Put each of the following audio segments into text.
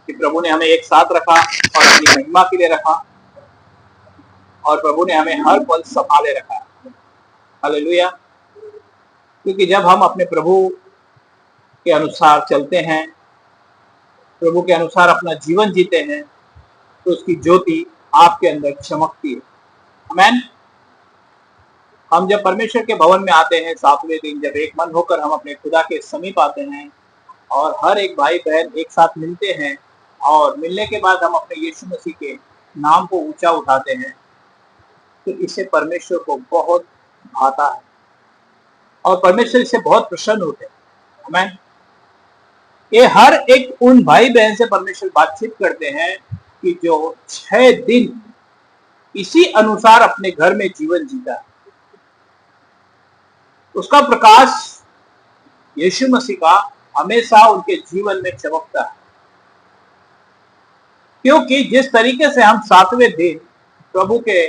कि प्रभु ने हमें एक साथ रखा और अपनी महिमा के लिए रखा, और प्रभु ने हमें हर पल संभाले रखा। हालेलुया। क्योंकि जब हम अपने प्रभु के अनुसार चलते हैं, प्रभु के अनुसार अपना जीवन जीते हैं, तो उसकी ज्योति आपके अंदर चमकती है। आमीन। हम जब परमेश्वर के भवन में आते हैं 7वें दिन, जब एक मन होकर हम अपने खुदा के समीप आते हैं और हर एक भाई बहन एक साथ मिलते हैं, और मिलने के बाद हम अपने यीशु मसीह के नाम को ऊंचा उठाते हैं, तो इससे परमेश्वर को बहुत भाता है और परमेश्वर इससे बहुत प्रसन्न होते हैं। आमीन। ये हर एक उन भाई बहन से परमेश्वर बातचीत करते हैं कि जो 6 दिन इसी अनुसार अपने घर में जीवन जीता है। उसका प्रकाश यीशु मसीह का हमेशा उनके जीवन में चमकता है, क्योंकि जिस तरीके से हम 7वें दिन प्रभु के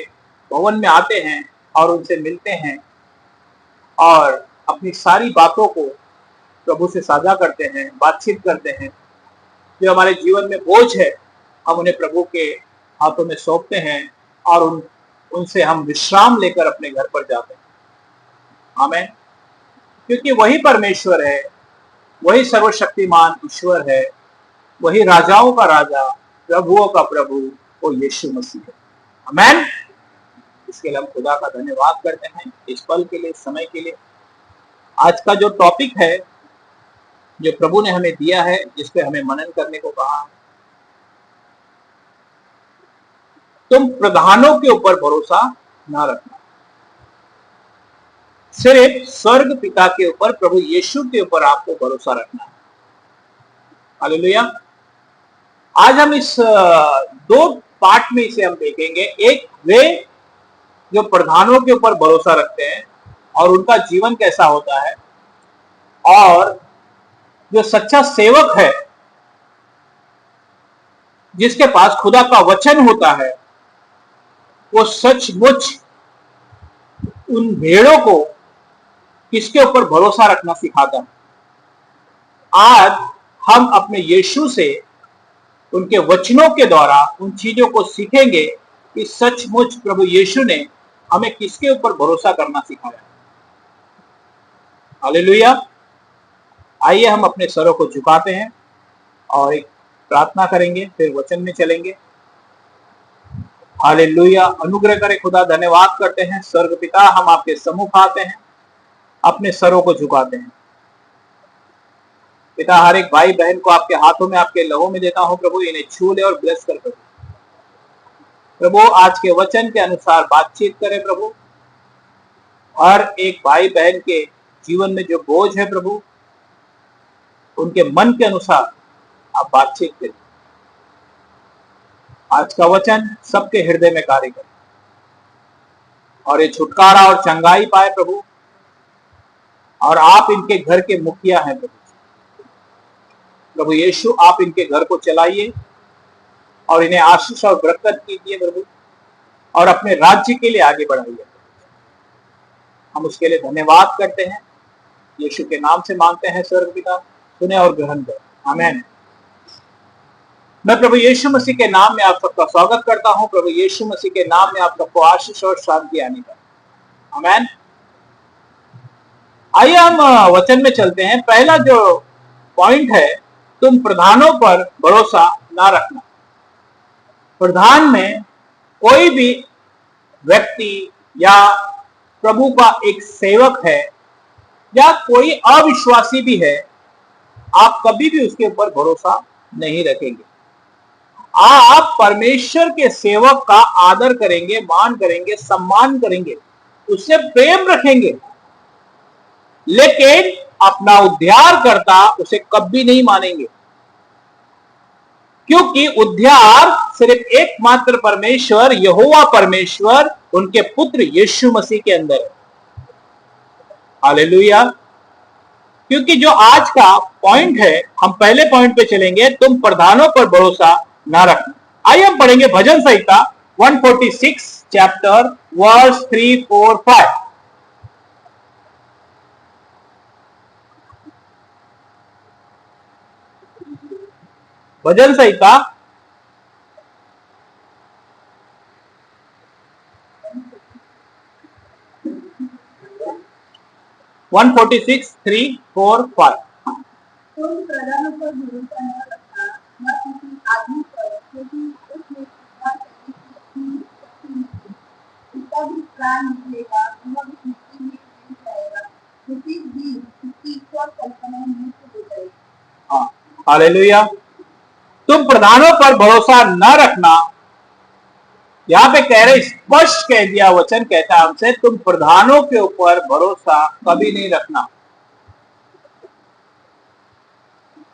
भवन में आते हैं और उनसे मिलते हैं और अपनी सारी बातों को प्रभु से साझा करते हैं, बातचीत करते हैं, जो हमारे जीवन में बोझ है हम उन्हें प्रभु के हाथों में सौंपते हैं और उनसे हम विश्राम लेकर अपने घर पर जाते हैं। आमीन। क्योंकि वही परमेश्वर है, वही सर्वशक्तिमान ईश्वर है, वही राजाओं का राजा, प्रभुओं का प्रभु, वो यीशु मसीह है। आमीन। इसके लिए हम खुदा का धन्यवाद करते हैं इस पल के लिए, समय के लिए। आज का जो टॉपिक है, जो प्रभु ने हमें दिया है, जिस पे हमें मनन करने को कहा, तुम प्रधानों के ऊपर भरोसा ना रखना, सिर्फ स्वर्ग पिता के ऊपर, प्रभु यीशु के ऊपर आपको भरोसा रखना है। हालेलुया। आज हम इस 2 पार्ट में इसे हम देखेंगे। एक वे जो प्रधानों के ऊपर भरोसा रखते हैं और उनका जीवन कैसा होता है, और जो सच्चा सेवक है जिसके पास खुदा का वचन होता है, वो सचमुच उन भेड़ों को किसके ऊपर भरोसा रखना सिखाता है। आज हम अपने यीशु से उनके वचनों के द्वारा उन चीजों को सीखेंगे कि सचमुच प्रभु यीशु ने हमें किसके ऊपर भरोसा करना सिखाया। हालेलुया। आइए हम अपने सरों को झुकाते हैं और एक प्रार्थना करेंगे, फिर वचन में चलेंगे। हालेलुया। अनुग्रह करे खुदा, धन्यवाद करते हैं स्वर्ग पिता, हम आपके सम्मुख आते हैं, अपने सरों को झुकाते हैं। पिता, हर एक भाई बहन को आपके हाथों में, आपके लहू में देता हूं प्रभु, इन्हें छू ले और ब्लेस कर प्रभु। आज के वचन के अनुसार बातचीत करें प्रभु। हर एक भाई बहन के जीवन में जो बोझ है प्रभु, उनके मन के अनुसार आप बातचीत करें। आज का वचन सबके हृदय में कार्य करे और ये छुटकारा और चंगाई पाए प्रभु। और आप इनके घर के मुखिया हैं प्रभु। प्रभु यीशु, आप इनके घर को चलाइए और इन्हें आशीष और बरकत कीजिए प्रभु, और अपने राज्य के लिए आगे बढ़ाइए। हम उसके लिए धन्यवाद करते हैं, यीशु के नाम से मांगते हैं स्वर्ग पिता, सुने और ग्रहण करें। आमीन। मैं प्रभु यीशु मसीह के नाम में आप सबका स्वागत करता हूं। प्रभु यीशु मसीह के नाम में आप सबको आशीष और शांति आने का। आमीन। आइए हम वचन में चलते हैं। पहला जो पॉइंट है, तुम प्रधानों पर भरोसा ना रखना। प्रधान में कोई भी व्यक्ति या प्रभु का एक सेवक है या कोई अविश्वासी भी है, आप कभी भी उसके ऊपर भरोसा नहीं रखेंगे। आप परमेश्वर के सेवक का आदर करेंगे, मान करेंगे, सम्मान करेंगे, उससे प्रेम रखेंगे, लेकिन अपना उद्धारकर्ता उसे कभी नहीं मानेंगे, क्योंकि उद्धार सिर्फ एकमात्र परमेश्वर, यहोवा परमेश्वर, उनके पुत्र यीशु मसीह के अंदर है। हालेलुया। क्योंकि जो आज का पॉइंट है, हम पहले पॉइंट पे चलेंगे, तुम प्रधानों पर भरोसा ना रखना। आइए हम पढ़ेंगे भजन संहिता 146 चैप्टर वर्स 3, 4, 5। भजन संहिता 146, 3, 4, 5। तुम प्रधानों पर भरोसा न रखना, न किसी आदमी पर, क्योंकि उसमें उद्धार करने की शक्ति नहीं। उसका भी प्राण निकलेगा, वह भी मिट्टी में मिल जाएगा, क्योंकि भी उसकी इच्छा और कल्पनाएं नष्ट हो जाएगी। हाँ, हालेलुया। तुम प्रधानों पर भरोसा न रखना, यहाँ पे कह रहे, स्पष्ट कह दिया, वचन कहता है हमसे, तुम प्रधानों के ऊपर भरोसा कभी नहीं रखना,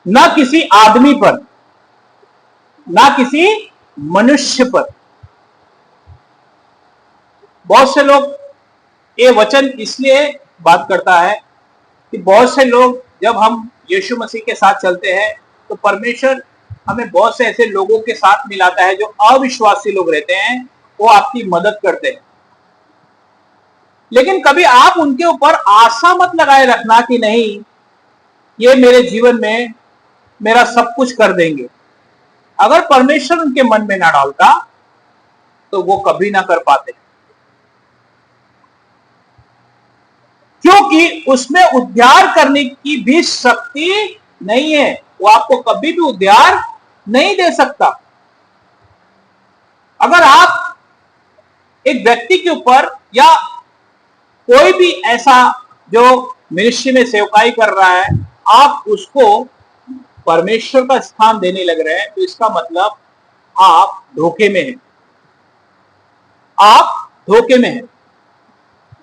ना किसी आदमी पर, ना किसी मनुष्य पर। बहुत से लोग, ये वचन इसलिए बात करता है कि बहुत से लोग, जब हम यीशु मसीह के साथ चलते हैं तो परमेश्वर हमें बहुत से ऐसे लोगों के साथ मिलाता है जो अविश्वासी लोग रहते हैं, वो आपकी मदद करते हैं। लेकिन कभी आप उनके ऊपर आशा मत लगाए रखना कि नहीं, ये मेरे जीवन में मेरा सब कुछ कर देंगे। अगर परमेश्वर उनके मन में ना डालता तो वो कभी ना कर पाते, क्योंकि उसमें उद्धार करने की भी शक्ति नहीं है। वो आपको कभी भी उद्धार नहीं दे सकता। अगर आप एक व्यक्ति के ऊपर या कोई भी ऐसा जो मिनिस्ट्री में सेवकाई कर रहा है, आप उसको परमेश्वर का स्थान देने लग रहे हैं, तो इसका मतलब आप धोखे में हैं। आप धोखे में हैं।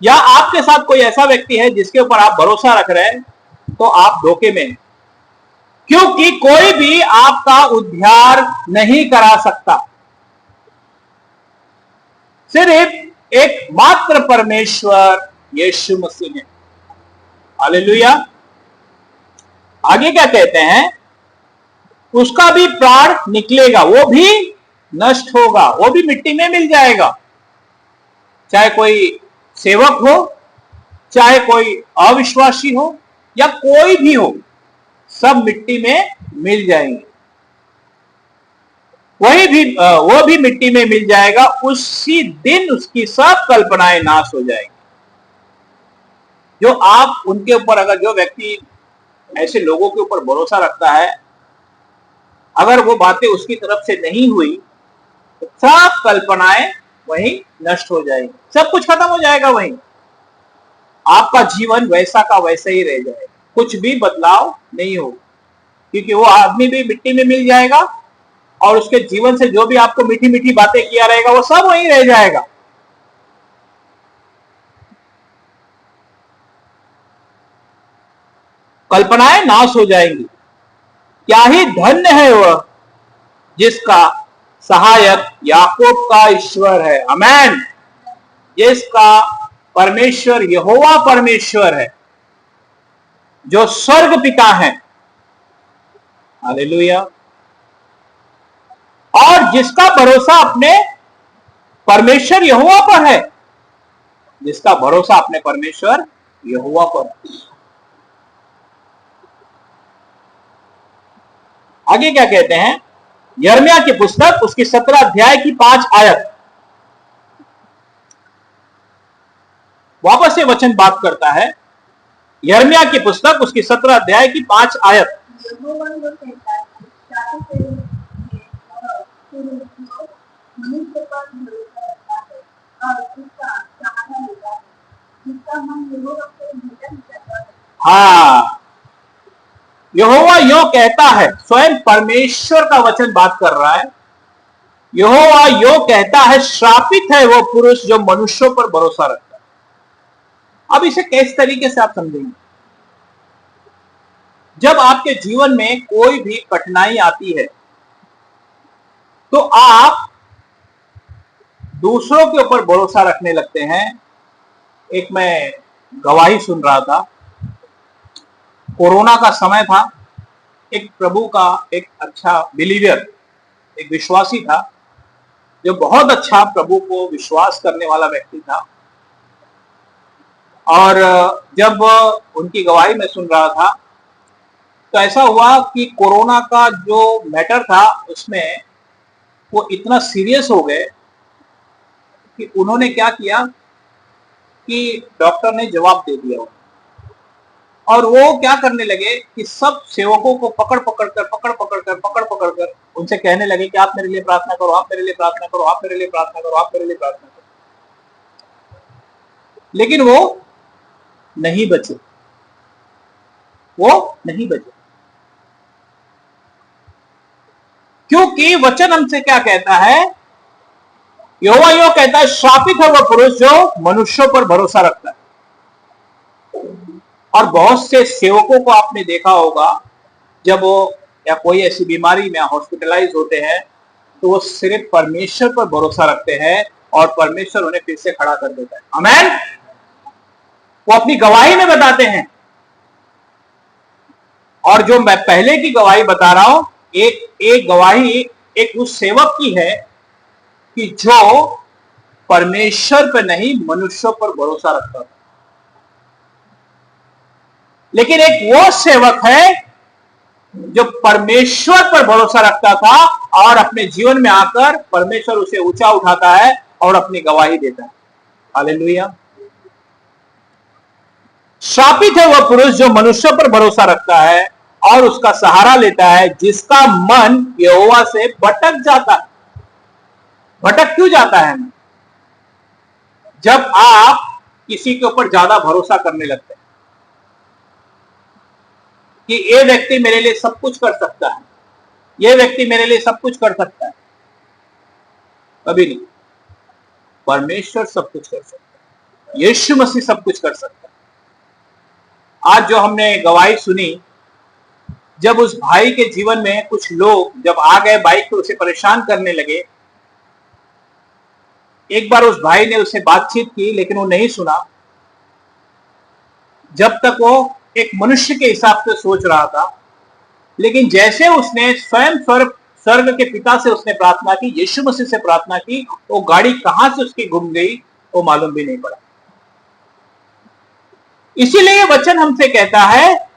या आपके साथ कोई ऐसा व्यक्ति है जिसके ऊपर आप भरोसा रख रहे हैं, तो आप धोखे में हैं, क्योंकि कोई भी आपका उद्धार नहीं करा सकता। सिर्फ एक मात्र परमेश्वर यीशु मसीह है। हालेलुया। आगे क्या कहते हैं, उसका भी प्राण निकलेगा, वो भी नष्ट होगा, वो भी मिट्टी में मिल जाएगा। चाहे कोई सेवक हो, चाहे कोई अविश्वासी हो, या कोई भी हो, सब मिट्टी में मिल जाएंगे। वो भी मिट्टी में मिल जाएगा। उसी दिन उसकी सब कल्पनाएं नाश हो जाएंगी। जो आप उनके ऊपर, अगर जो व्यक्ति ऐसे लोगों के ऊपर भरोसा रखता है, अगर वो बातें उसकी तरफ से नहीं हुई तो सब कल्पनाएं वहीं नष्ट हो जाएगी, सब कुछ खत्म हो जाएगा। वहीं आपका जीवन वैसा का वैसा ही रह जाएगा, कुछ भी बदलाव नहीं होगा, क्योंकि वो आदमी भी मिट्टी में मिल जाएगा और उसके जीवन से जो भी आपको मीठी मीठी बातें किया रहेगा वो सब वहीं रह जाएगा। कल्पनाएं नाश हो जाएंगी। क्या ही धन्य है वह जिसका सहायक याकूब का ईश्वर है। आमेन। जिसका परमेश्वर यहोवा परमेश्वर है, जो स्वर्ग पिता है। हालेलुया। और जिसका भरोसा अपने परमेश्वर यहोवा पर है, जिसका भरोसा अपने परमेश्वर यहोवा पर है। आगे क्या कहते हैं, यिर्मयाह की पुस्तक उसकी 17 अध्याय की 5 आयत। वापस से वचन बात करता है, यिर्मयाह की पुस्तक उसकी 17 अध्याय की 5 आयत। हाँ, यहोवा यो कहता है, स्वयं परमेश्वर का वचन बात कर रहा है। यहोवा यो कहता है, श्रापित है वो पुरुष जो मनुष्यों पर भरोसा रखता है। अब इसे किस तरीके से आप समझेंगे? जब आपके जीवन में कोई भी कठिनाई आती है तो आप दूसरों के ऊपर भरोसा रखने लगते हैं। एक मैं गवाही सुन रहा था, कोरोना का समय था। एक प्रभु का एक अच्छा बिलीवर, एक विश्वासी था, जो बहुत अच्छा प्रभु को विश्वास करने वाला व्यक्ति था। और जब उनकी गवाही में सुन रहा था तो ऐसा हुआ कि कोरोना का जो मैटर था उसमें वो इतना सीरियस हो गए कि उन्होंने क्या किया कि डॉक्टर ने जवाब दे दिया उन्हें। और वो क्या करने लगे कि सब सेवकों को पकड़ पकड़ कर उनसे कहने लगे कि आप मेरे लिए प्रार्थना करो, आप मेरे लिए प्रार्थना करो, आप मेरे लिए प्रार्थना करो, आप मेरे लिए प्रार्थना करो। लेकिन वो नहीं बचे, वो नहीं बचे, क्योंकि वचन हमसे क्या कहता है, यहोवा यो कहता है, श्रापित है वह पुरुष जो मनुष्यों पर भरोसा रखता है। और बहुत से सेवकों को आपने देखा होगा, जब वो या कोई ऐसी बीमारी में हॉस्पिटलाइज होते हैं तो वो सिर्फ परमेश्वर पर भरोसा रखते हैं और परमेश्वर उन्हें फिर से खड़ा कर देता है। आमेन। वो अपनी गवाही में बताते हैं। और जो मैं पहले की गवाही बता रहा हूं, एक गवाही एक उस सेवक की है कि जो परमेश्वर पर नहीं मनुष्यों पर भरोसा रखता था। लेकिन एक वो सेवक है जो परमेश्वर पर भरोसा रखता था और अपने जीवन में आकर परमेश्वर उसे ऊंचा उठाता है और अपनी गवाही देता है। हालेलुया। शापित है वह पुरुष जो मनुष्य पर भरोसा रखता है और उसका सहारा लेता है, जिसका मन यहोवा से भटक जाता है। भटक क्यों जाता है? जब आप किसी के ऊपर ज्यादा भरोसा करने लगते हैं कि ये व्यक्ति मेरे लिए सब कुछ कर सकता है, ये व्यक्ति मेरे लिए सब कुछ कर सकता है। कभी नहीं। परमेश्वर सब कुछ कर सकता है, यीशु मसीह सब कुछ कर सकता है। आज जो हमने गवाही सुनी, जब उस भाई के जीवन में कुछ लोग जब आ गए बाइक पे उसे परेशान करने लगे, एक बार उस भाई ने उससे बातचीत की लेकिन वो नहीं सुना। जब तक वो एक मनुष्य के हिसाब से सोच रहा था, लेकिन जैसे उसने स्वयं स्वर्ग के पिता से उसने प्रार्थना की, यीशु मसीह से प्रार्थना की, वो गाड़ी कहां से उसकी घूम गई वो मालूम भी नहीं पड़ा। इसीलिए वचन हमसे कहता है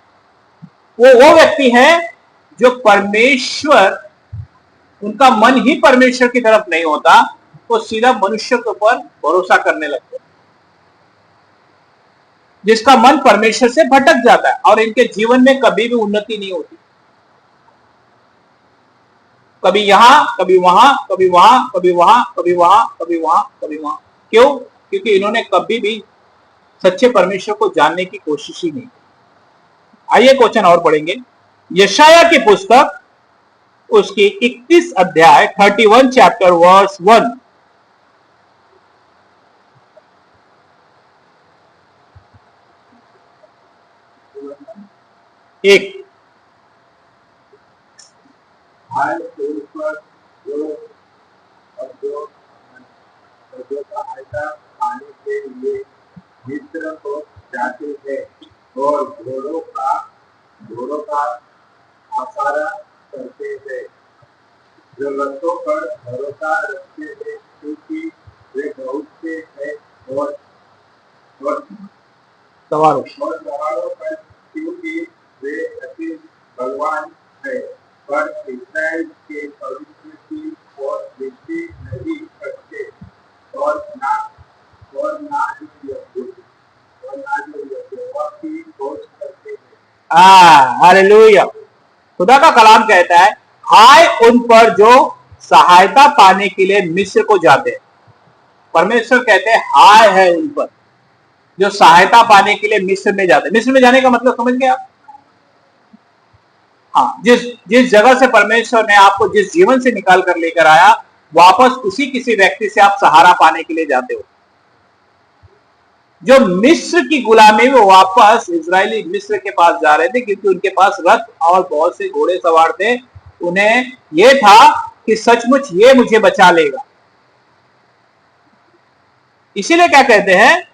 वो व्यक्ति है जो परमेश्वर, उनका मन ही परमेश्वर की तरफ नहीं होता, वो सीधा मनुष्य के ऊपर भरोसा करने लगते, जिसका मन परमेश्वर से भटक जाता है और इनके जीवन में कभी भी उन्नति नहीं होती। कभी यहां, कभी वहां, कभी वहां, कभी वहां, कभी वहां, कभी वहां, कभी वहां। क्यों? क्योंकि इन्होंने कभी भी सच्चे परमेश्वर को जानने की कोशिश ही नहीं। आइए क्वेश्चन और पढ़ेंगे। यशाया की पुस्तक उसकी 31 अध्याय 31 चैप्टर वर्स 1। एक सहायता पाने के लिए मिस्र को जाते थे और घोड़ों का आसारा करते थे, जो रथों पर भरोसा रखते थे, क्योंकि वे बहुत से हैं और सवारों पर, क्योंकि वे अति बलवान है। पर इस्राएल के पवित्र की ओर दृष्टि नहीं करते और ना यहोवा की खोज करते हैं। हालेलुया। खुदा का कलाम कहता है, हाय उन पर जो सहायता पाने के लिए मिस्र को जाते हैं। परमेश्वर कहते हैं हाय है उन पर जो सहायता पाने के लिए मिस्र में जाते हैं। मिस्र में जाने का मतलब समझ गए आप? हाँ, जिस जगह से परमेश्वर ने आपको जिस जीवन से निकाल कर लेकर आया, वापस उसी किसी व्यक्ति से आप सहारा पाने के लिए जाते हो। जो मिस्र की गुलामी में वापस इजरायली मिस्र के पास जा रहे थे, क्योंकि उनके पास रथ और बहुत से घोड़े सवार थे। उन्हें यह था कि सचमुच ये मुझे बचा लेगा। इसीलिए क्या कहते हैं,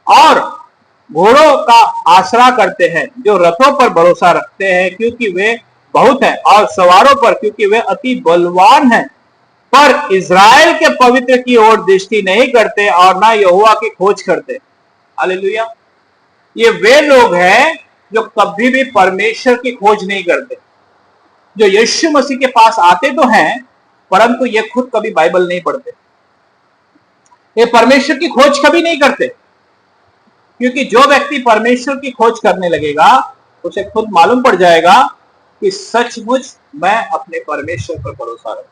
और घोड़ों का आसरा करते हैं, जो रथों पर भरोसा रखते हैं क्योंकि वे बहुत हैं, और सवारों पर क्योंकि वे अति बलवान हैं, पर इज़राइल के पवित्र की ओर दृष्टि नहीं करते और ना यहोवा की खोज करते। हालेलुया। ये वे लोग हैं जो कभी भी परमेश्वर की खोज नहीं करते, जो यीशु मसीह के पास आते तो हैं परंतु ये खुद कभी बाइबल नहीं पढ़ते, ये परमेश्वर की खोज कभी नहीं करते। क्योंकि जो व्यक्ति परमेश्वर की खोज करने लगेगा उसे खुद मालूम पड़ जाएगा कि सचमुच मैं अपने परमेश्वर पर भरोसा रखूं।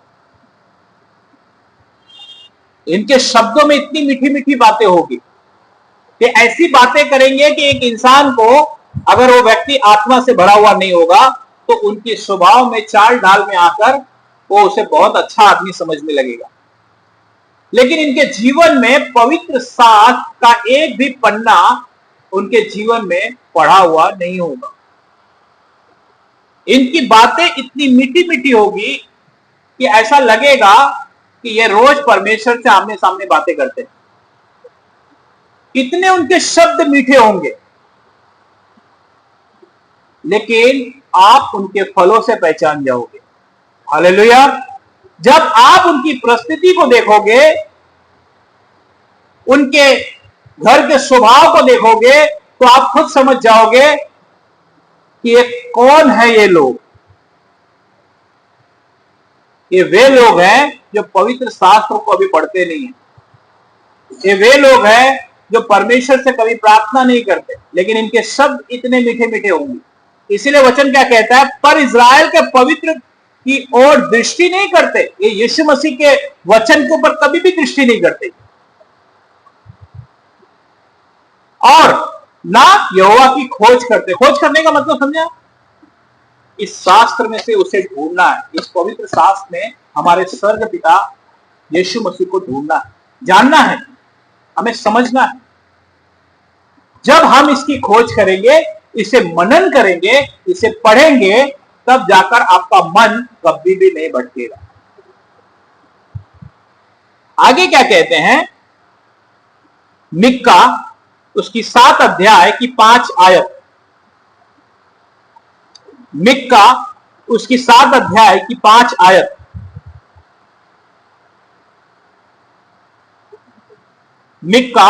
इनके शब्दों में इतनी मीठी मीठी बातें होगी कि ऐसी बातें करेंगे कि एक इंसान को, अगर वो व्यक्ति आत्मा से भरा हुआ नहीं होगा तो उनके स्वभाव में, चाल ढाल में आकर वो उसे बहुत अच्छा आदमी समझने लगेगा। लेकिन इनके जीवन में पवित्र शास्त्र का एक भी पन्ना उनके जीवन में पढ़ा हुआ नहीं होगा। इनकी बातें इतनी मीठी मीठी होगी कि ऐसा लगेगा कि ये रोज परमेश्वर से आमने सामने बातें करते हैं। कितने उनके शब्द मीठे होंगे, लेकिन आप उनके फलों से पहचान जाओगे। हालेलुया। जब आप उनकी परिस्थिति को देखोगे, उनके घर के स्वभाव को देखोगे, तो आप खुद समझ जाओगे कि ये कौन है। ये लोग, ये वे लोग हैं जो पवित्र शास्त्र को अभी पढ़ते नहीं है। ये वे लोग हैं जो परमेश्वर से कभी प्रार्थना नहीं करते, लेकिन इनके शब्द इतने मीठे मीठे होंगे। इसीलिए वचन क्या कहता है, पर इज़राइल के पवित्र की ओर दृष्टि नहीं करते। ये यीशु मसीह के वचन के ऊपर कभी भी दृष्टि नहीं करते, और ना यहोवा की खोज करते। खोज करने का मतलब समझा, इस शास्त्र में से उसे ढूंढना है। इस पवित्र शास्त्र में हमारे स्वर्ग पिता यीशु मसीह को ढूंढना है, जानना है, हमें समझना है। जब हम इसकी खोज करेंगे, इसे मनन करेंगे, इसे पढ़ेंगे, तब जाकर आपका मन कभी भी नहीं भटकेगा। आगे क्या कहते हैं, मिक्का उसकी 7 अध्याय की 5 आयत। मिक्का उसकी 7 अध्याय की 5 आयत। मिक्का,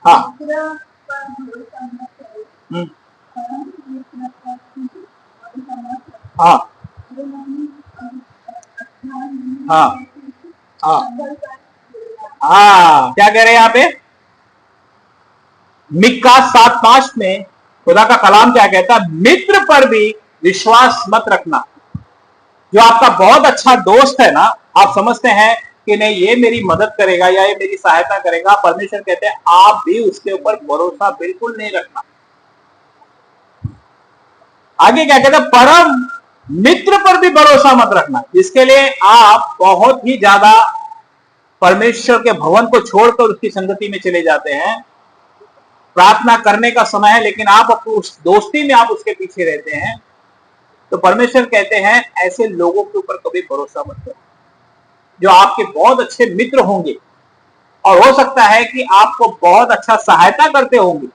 हाँ, हाँ, हाँ, हाँ, हाँ, क्या कह रहे हैं यहां पे, मिक्का 7:5 में खुदा का कलाम क्या कहता है, मित्र पर भी विश्वास मत रखना। जो आपका बहुत अच्छा दोस्त है ना, आप समझते हैं कि नहीं ये मेरी मदद करेगा या ये मेरी सहायता करेगा, परमेश्वर कहते हैं आप भी उसके ऊपर भरोसा बिल्कुल नहीं रखना। आगे क्या कहता है, परम मित्र पर भी भरोसा मत रखना, जिसके लिए आप बहुत ही ज्यादा परमेश्वर के भवन को छोड़कर उसकी संगति में चले जाते हैं। प्रार्थना करने का समय है लेकिन आप उस दोस्ती में आप उसके पीछे रहते हैं। तो परमेश्वर कहते हैं ऐसे लोगों के ऊपर कभी भरोसा मत करो, जो आपके बहुत अच्छे मित्र होंगे और हो सकता है कि आपको बहुत अच्छा सहायता करते होंगे,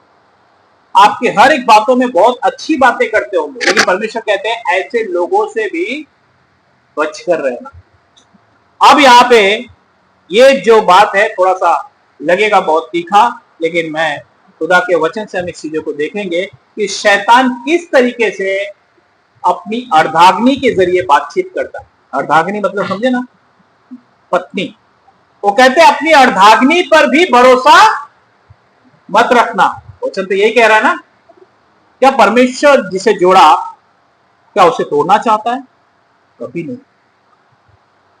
आपकी हर एक बातों में बहुत अच्छी बातें करते होंगे, लेकिन परमेश्वर कहते हैं ऐसे लोगों से भी बचकर रहना। अब यहाँ पे ये जो बात है थोड़ा सा लगेगा बहुत तीखा, लेकिन मैं खुदा के वचन से हम इस चीजों को देखेंगे कि शैतान किस तरीके से अपनी अर्धाग्नि के जरिए बातचीत करता है। अर्धाग्नि मतलब समझे ना, पत्नी। वो कहते हैं अपनी अर्धाग्नि पर भी भरोसा मत रखना। वचन तो यही कह रहा है ना। क्या परमेश्वर जिसे जोड़ा क्या उसे तोड़ना चाहता है? कभी नहीं।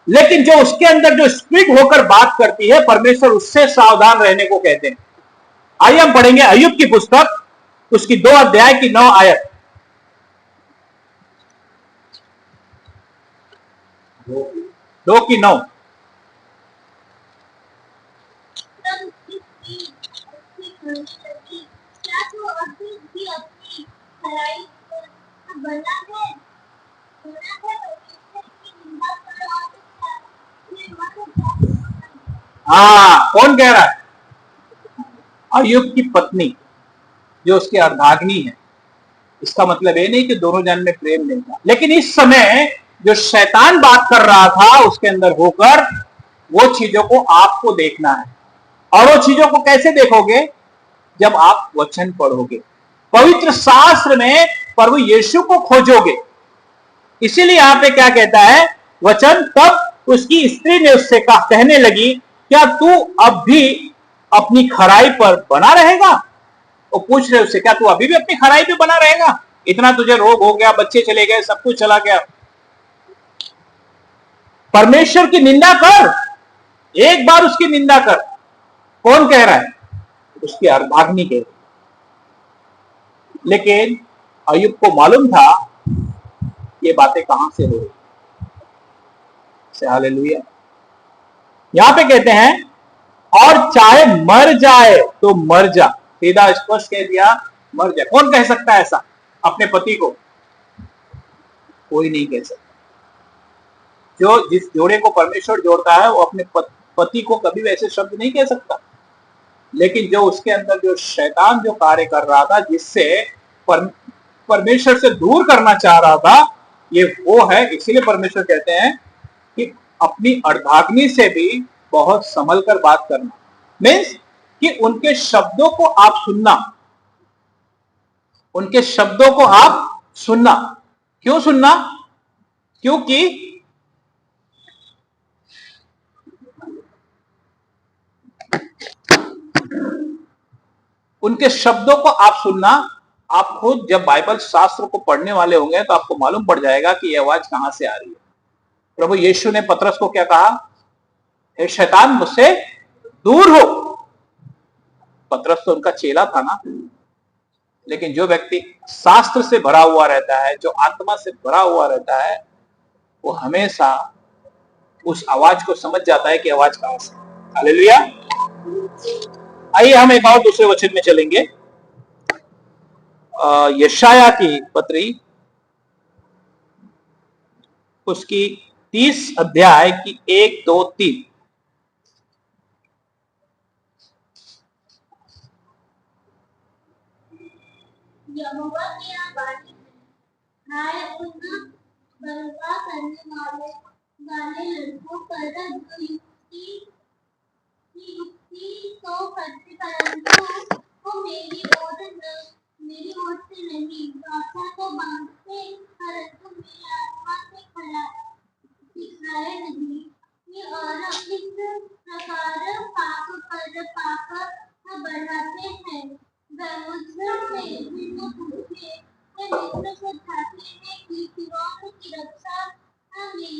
लेकिन जो उसके अंदर जो स्पिरिट होकर बात करती है, परमेश्वर उससे सावधान रहने को कहते हैं। आइए हम पढ़ेंगे अय्यूब की पुस्तक, उसकी 2 अध्याय की 9 आयत। 2 की 9। हाँ, कौन कह रहा है? अय्यूब की पत्नी जो उसकी अर्धाग्नि है। इसका मतलब ये नहीं कि दोनों जन में प्रेम नहीं था, लेकिन इस समय जो शैतान बात कर रहा था उसके अंदर होकर, वो चीजों को आपको देखना है। और वो चीजों को कैसे देखोगे? जब आप वचन पढ़ोगे। पवित्र शास्त्र में प्रभु यीशु को खोजोगे। इसीलिए यहां पे क्या कहता है वचन, तब उसकी स्त्री ने उससे कहने लगी, क्या तू अब भी अपनी खराई पर बना रहेगा? वो पूछ रहे उससे, क्या तू अभी भी अपनी खराई पे बना रहेगा? इतना तुझे रोग हो गया, बच्चे चले गए, सब कुछ चला गया। परमेश्वर की निंदा कर, एक बार उसकी निंदा कर। कौन कह रहा है? उसकी अर्धाग्नि कह रही। लेकिन अय्यूब को मालूम था ये बातें कहां से हो रही। हालेलुया। यहां पे कहते हैं, और चाहे मर जाए तो मर जा। सीधा स्पष्ट कह दिया, मर जाए। कौन कह सकता है ऐसा अपने पति को? कोई नहीं कह सकता। जो जिस जोड़े को परमेश्वर जोड़ता है वो अपने पति को कभी वैसे शब्द नहीं कह सकता। लेकिन जो उसके अंदर जो शैतान जो कार्य कर रहा था, जिससे परमेश्वर से दूर करना चाह रहा था, ये वो है। इसीलिए परमेश्वर कहते हैं कि अपनी अर्धाग्नि से भी बहुत संभल कर बात करना। मीन्स कि उनके शब्दों को आप सुनना, उनके शब्दों को आप सुनना। क्यों सुनना? क्योंकि उनके शब्दों को आप सुनना। आप खुद जब बाइबल शास्त्र को पढ़ने वाले होंगे तो आपको मालूम पड़ जाएगा कि यह आवाज कहां से आ रही है। प्रभु यीशु ने पतरस को क्या कहा? हे शैतान, मुझसे दूर हो। पतरस तो उनका चेला था ना। लेकिन जो व्यक्ति शास्त्र से भरा हुआ रहता है, जो आत्मा से भरा हुआ रहता है, वो हमेशा उस आवाज को समझ जाता है कि आवाज कहां से। हालेलुया। आइए हम एक और दूसरे वचन में चलेंगे। यशाया की पत्री, उसकी 30 अध्याय की 1, 2, 3। यहोवा की यह वाणी है, हाय उन बलवा करने वाले लड़कों पर जो युक्ति तो करते, परंतु वो मेरी ओर से नहीं। वाचा तो बांधते, परंतु मेरी आत्मा से दिखाए नहीं। और इस प्रकार पाप पर पाप बढ़ाते हैं। मुझसे भिन्न पूछे, वे मिस्र को चाहते हैं कि फिरौन की रक्षा में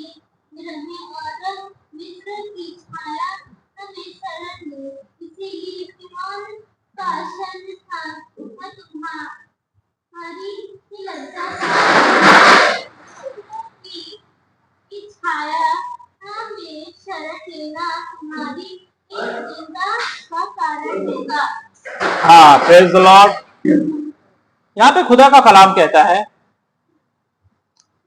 रहे और मिस्र की छाया हमें शरण ले। इसीलिए फिरौन का शरणस्थान तुम्हारी लज्जा की छाया में शरण लेना तुम्हारी निंदा का कारण होगा। हाँ, प्रेज द लॉर्ड। यहां पे खुदा का कलाम कहता है,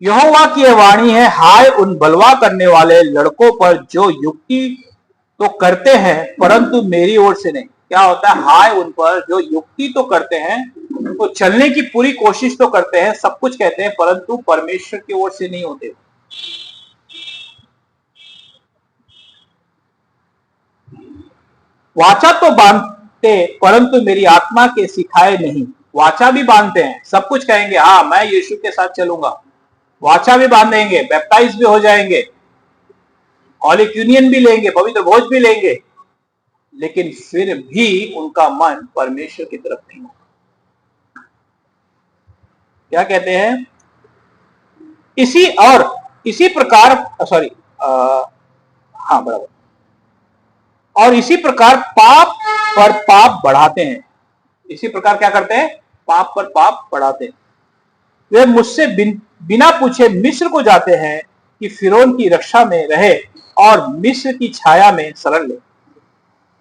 यहोवा की यह वाणी है, हाय उन बलवा करने वाले लड़कों पर जो युक्ति तो करते हैं परंतु मेरी ओर से नहीं। क्या होता है? हाय उन पर जो युक्ति तो करते हैं, तो चलने की पूरी कोशिश तो करते हैं, सब कुछ कहते हैं, परंतु परमेश्वर की ओर से नहीं होते। वाचा तो बांधते परंतु मेरी आत्मा के सिखाए नहीं। वाचा भी बांधते हैं, सब कुछ कहेंगे, हाँ मैं यीशु के साथ चलूंगा, वाचा भी बांधेंगे, बैप्टाइज भी हो जाएंगे, हॉली यूनियन भी लेंगे, पवित्र भोज भी लेंगे, लेकिन फिर भी उनका मन परमेश्वर की तरफ नहीं होगा। क्या कहते हैं? इसी प्रकार हाँ बराबर, और इसी प्रकार पाप पर पाप बढ़ाते हैं। इसी प्रकार क्या करते हैं? पाप पर पाप बढ़ाते हैं। वे मुझसे बिना पूछे मिस्र को जाते हैं कि फिरौन की रक्षा में रहे और मिस्र की छाया में शरण ले।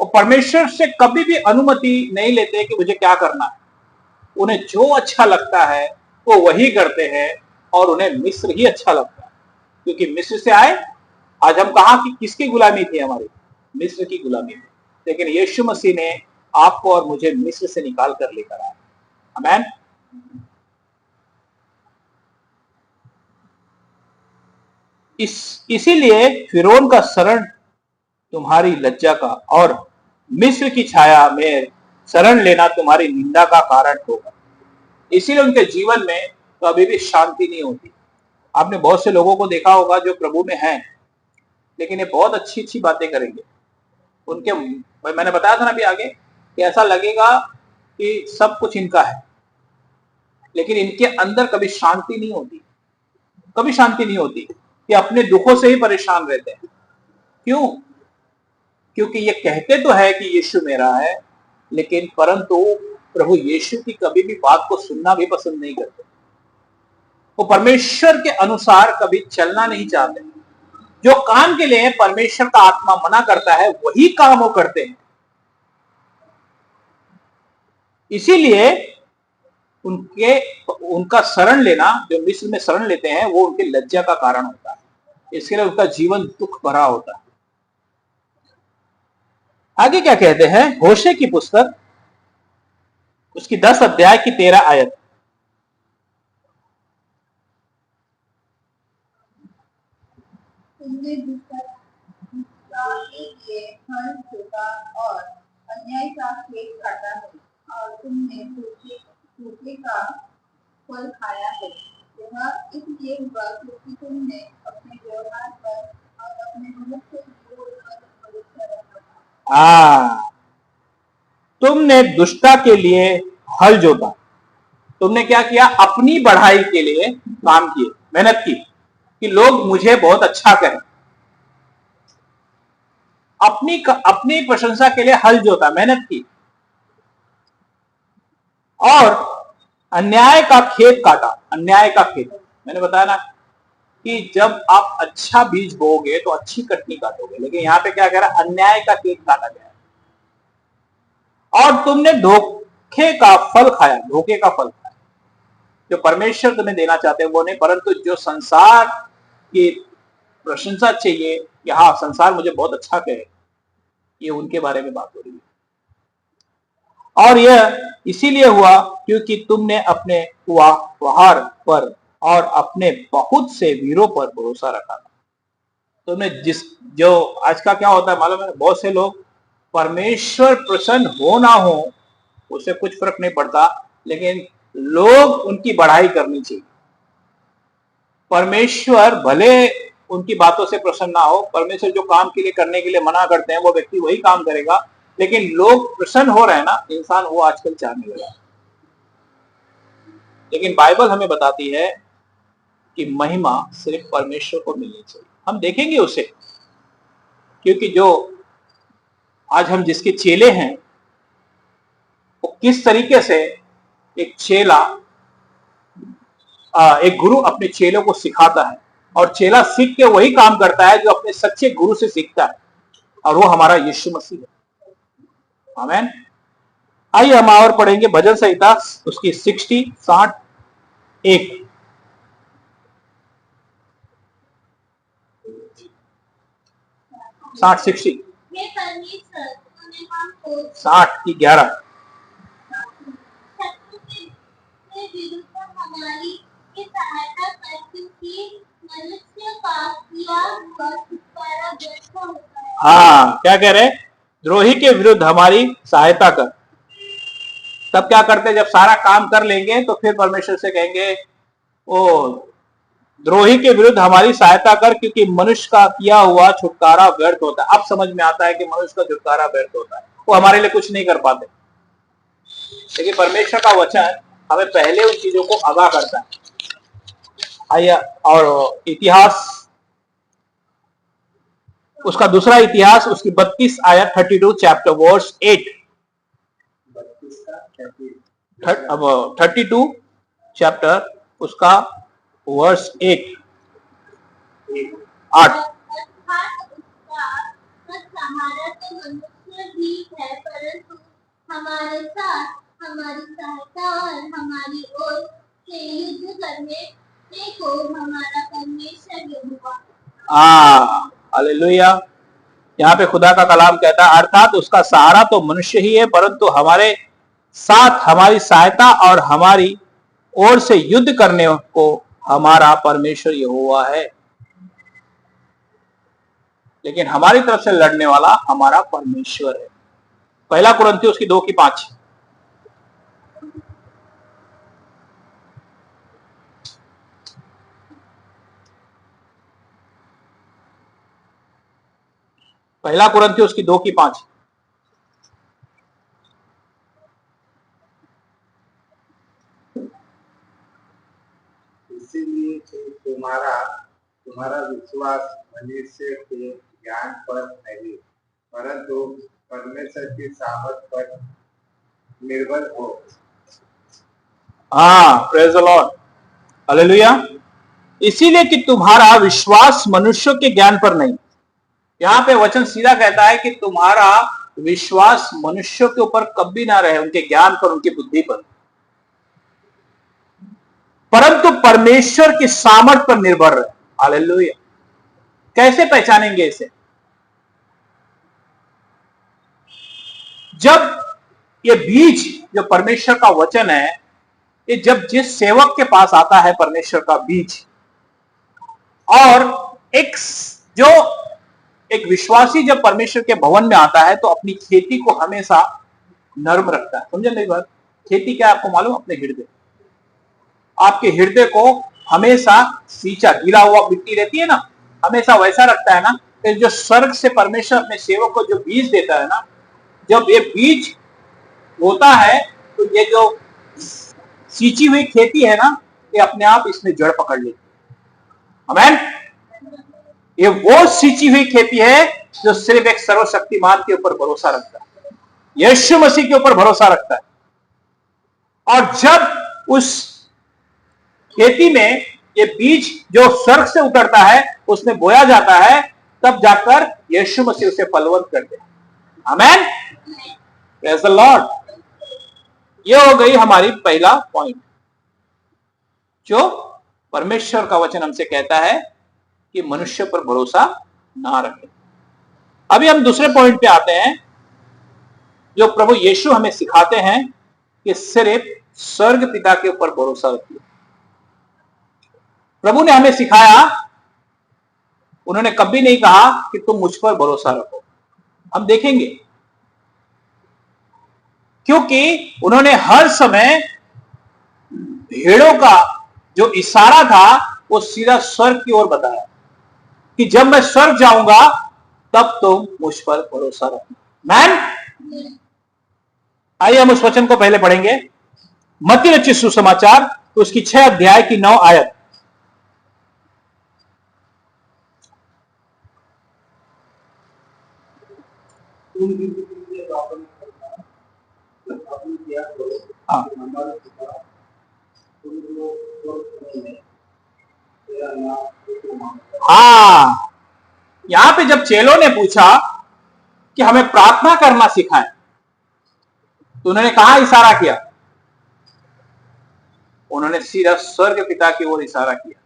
वो परमेश्वर से कभी भी अनुमति नहीं लेते कि मुझे क्या करना है। उन्हें जो अच्छा लगता है वो वही करते हैं, और उन्हें मिस्र ही अच्छा लगता है, क्योंकि मिस्र से आए। आज हम कहा कि किसकी गुलामी थी? हमारी मिस्र की गुलामी थी। लेकिन यीशु मसीह ने आपको और मुझे मिस्र से निकाल कर लेकर आया। आमेन। इसीलिए फिरौन का शरण तुम्हारी लज्जा का और मिस्र की छाया में शरण लेना तुम्हारी निंदा का कारण होगा। इसीलिए उनके जीवन में कभी भी शांति नहीं होती। आपने बहुत से लोगों को देखा होगा जो प्रभु में हैं, लेकिन ये बहुत अच्छी अच्छी बातें करेंगे। उनके, मैंने बताया था ना अभी आगे, कि ऐसा लगेगा कि सब कुछ इनका है, लेकिन इनके अंदर कभी शांति नहीं होती, कभी शांति नहीं होती। ये अपने दुखों से ही परेशान रहते हैं। क्यों? क्योंकि ये कहते तो है कि यीशु मेरा है, लेकिन परंतु प्रभु यीशु की कभी भी बात को सुनना भी पसंद नहीं करते। वो परमेश्वर के अनुसार कभी चलना नहीं चाहते। जो काम के लिए परमेश्वर का आत्मा मना करता है वही काम वो करते हैं। इसीलिए उनका शरण लेना, जो मिस्र में शरण लेते हैं, वो उनके लज्जा का कारण होता है। इसके लिए उनका जीवन दुख भरा होता है। आगे क्या कहते हैं? होशे की पुस्तक उसकी 10 अध्याय की 13 आयत। तुमने दुष्टता के लिए हल जोता और अन्याय का खेत काटा है, और तुमने धोखे का फल खाया है। यह इसलिए हुआ क्योंकि तुमने अपने व्यवहार पर और अपने मनुष्य विरोध पर भरोसा रखा था। हाँ, तुमने दुष्टता के लिए हल जोता। तुमने क्या किया? अपनी बढ़ाई के लिए काम किए, मेहनत की कि लोग मुझे बहुत अच्छा कहें। अपनी प्रशंसा के लिए हल जोता, मेहनत की, और अन्याय का खेत काटा। अन्याय का खेत, मैंने बताया ना कि जब आप अच्छा बीज बोओगे तो अच्छी कटनी काटोगे, लेकिन यहां पे क्या कह रहा है? अन्याय का खेत काटा गया। और तुमने धोखे का फल खाया, धोखे का फल खाया। जो परमेश्वर तुम्हें देना चाहते हैं वो नहीं, परंतु जो संसार की प्रशंसा चाहिए कि हाँ संसार मुझे बहुत अच्छा कहे, ये उनके बारे में बात हो रही है। और यह इसीलिए हुआ क्योंकि तुमने अपने व्यवहार पर और अपने बहुत से वीरों पर भरोसा रखा था। तुमने जो आज का क्या होता है मालूम है? बहुत से लोग परमेश्वर प्रसन्न हो ना हो उससे कुछ फर्क नहीं पड़ता, लेकिन लोग उनकी बढ़ाई करनी चाहिए। परमेश्वर भले उनकी बातों से प्रसन्न ना हो, परमेश्वर जो काम के लिए करने के लिए मना करते हैं वो व्यक्ति वही काम करेगा, लेकिन लोग प्रसन्न हो रहे हैं ना, इंसान वो आजकल चाहने लगा। लेकिन बाइबल हमें बताती है कि महिमा सिर्फ परमेश्वर को मिलनी चाहिए। हम देखेंगे उसे, क्योंकि जो आज हम जिसके चेले हैं वो किस तरीके से एक चेला, एक गुरु अपने चेलों को सिखाता है, और चेला सीख के वही काम करता है जो अपने सच्चे गुरु से सीखता है, और वो हमारा यीशु मसीह है। आमीन। आइए हम और पढ़ेंगे भजन संहिता उसकी 60 60 60 की 11। हाँ, क्या कह रहे? द्रोही के विरुद्ध हमारी सहायता कर। तब क्या करते? जब सारा काम कर लेंगे तो फिर परमेश्वर से कहेंगे ओ द्रोही के विरुद्ध हमारी सहायता कर, क्योंकि मनुष्य का किया हुआ छुटकारा व्यर्थ होता है। अब समझ में आता है कि मनुष्य का छुटकारा व्यर्थ होता है, वो हमारे लिए कुछ नहीं कर पाते, लेकिन परमेश्वर का वचन हमें पहले उन चीजों को आगाह करता है। आइए, और इतिहास उसका दूसरा इतिहास उसकी 32 आयत 32 चैप्टर वर्स 8। 32 चैप्टर उसका वर्स 8। हमारे साथ हमारी सहायता और हमारी ओर से युद्ध करने को हमारा परमेश्वर यहोवा। हालेलुया। यहाँ पे खुदा का कलाम कहता है, अर्थात उसका सहारा तो मनुष्य ही है, परंतु हमारे साथ हमारी सहायता और हमारी ओर से युद्ध करने को हमारा परमेश्वर यहोवा है। लेकिन हमारी तरफ से लड़ने वाला हमारा परमेश्वर है। पहला कुरिन्थियों उसकी 2 की 5। पहला कुरिन्थियों उसकी 2:5। इसीलिए कि तुम्हारा विश्वास मनुष्य के ज्ञान पर नहीं, परंतु परमेश्वर की सामर्थ पर निर्भर हो। हाँ, प्रेज द लॉर्ड, हालेलुया। इसीलिए कि तुम्हारा विश्वास मनुष्यों के ज्ञान पर नहीं। यहां पे वचन सीधा कहता है कि तुम्हारा विश्वास मनुष्यों के ऊपर कभी ना रहे, उनके ज्ञान पर, उनकी बुद्धि पर, परंतु परमेश्वर की सामर्थ पर निर्भर रहे। हालेलुया। कैसे पहचानेंगे इसे? जब ये बीज जो परमेश्वर का वचन है, ये जब जिस सेवक के पास आता है परमेश्वर का बीज, और एक विश्वासी जब परमेश्वर के भवन में आता है तो अपनी खेती को हमेशा नर्म रखता है। समझे मेरी बात? खेती क्या आपको मालूम? अपने हृदय, आपके हृदय को हमेशा सींचा, गीला हुआ मिट्टी रहती है ना, हमेशा वैसा रखता है ना। तो जो स्वर्ग से परमेश्वर अपने सेवक को जो बीज देता है ना, जब ये बीज होता है तो ये जो सींची हुई खेती है ना, ये अपने आप इसमें जड़ पकड़ लेती है। आमीन। ये वो सींची हुई खेती है जो सिर्फ एक सर्वशक्तिमान के ऊपर भरोसा रखता है, यीशु मसीह के ऊपर भरोसा रखता है। और जब उस खेती में ये बीज जो स्वर्ग से उतरता है, उसमें बोया जाता है, तब जाकर यीशु मसीह उसे फलवंत करते हैं। आमीन, प्रेज़ द लॉर्ड। ये हो गई हमारी पहला पॉइंट, जो परमेश्वर का वचन हमसे कहता है कि मनुष्य पर भरोसा ना रखें। अभी हम दूसरे पॉइंट पे आते हैं, जो प्रभु यीशु हमें सिखाते हैं कि सिर्फ स्वर्ग पिता के ऊपर भरोसा रखिए। प्रभु ने हमें सिखाया, उन्होंने कभी नहीं कहा कि तुम मुझ पर भरोसा रखो। हम देखेंगे, क्योंकि उन्होंने हर समय भेड़ों का जो इशारा था वो सीधा स्वर्ग की ओर बताया कि जब मैं स्वर्ग जाऊंगा तब तुम मुझ पर भरोसा रखना। मैन, आइए हम उस वचन को पहले पढ़ेंगे। मत्ती रचित सुसमाचार उसकी 6 अध्याय की 9 आयत। हाँ, हाँ, यहां पे जब चेलों ने पूछा कि हमें प्रार्थना करना सिखाएं, तो उन्होंने कहा इशारा किया? उन्होंने सीधा स्वर्ग पिता की ओर इशारा किया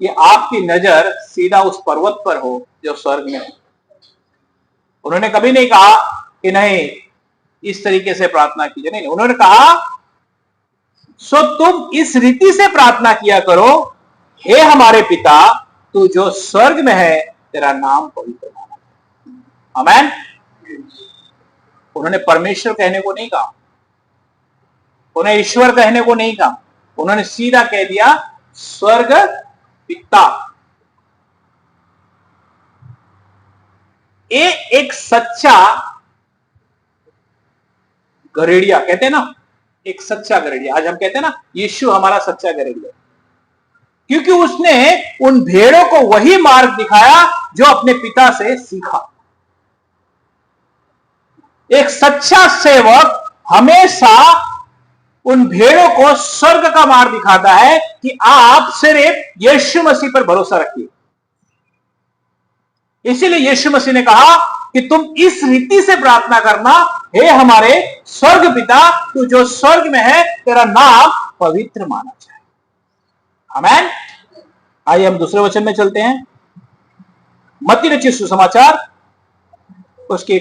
कि आपकी नजर सीधा उस पर्वत पर हो जो स्वर्ग में है। उन्होंने कभी नहीं कहा कि नहीं इस तरीके से प्रार्थना कीजिए, नहीं, उन्होंने कहा सो तुम इस रीति से प्रार्थना किया करो, हे हमारे पिता तू जो स्वर्ग में है, तेरा नाम पवित्र माना जाए। आमीन। उन्होंने परमेश्वर कहने को नहीं कहा, उन्हें ईश्वर कहने को नहीं कहा, उन्होंने सीधा कह दिया स्वर्ग पिता। ये एक सच्चा गरेड़िया, कहते हैं ना, एक सच्चा गरेड़िया। आज हम कहते हैं ना यीशु हमारा सच्चा गरेड़िया, क्योंकि उसने उन भेड़ों को वही मार्ग दिखाया जो अपने पिता से सीखा। एक सच्चा सेवक हमेशा उन भेड़ों को स्वर्ग का मार्ग दिखाता है कि आप सिर्फ यीशु मसीह पर भरोसा रखिए। इसीलिए यीशु मसीह ने कहा कि तुम इस रीति से प्रार्थना करना, हे हमारे स्वर्ग पिता तू जो स्वर्ग में है, तेरा नाम पवित्र माना जाए। आमीन। आइए हम दूसरे वचन में चलते हैं। मत्ती रचित सुसमाचार उसके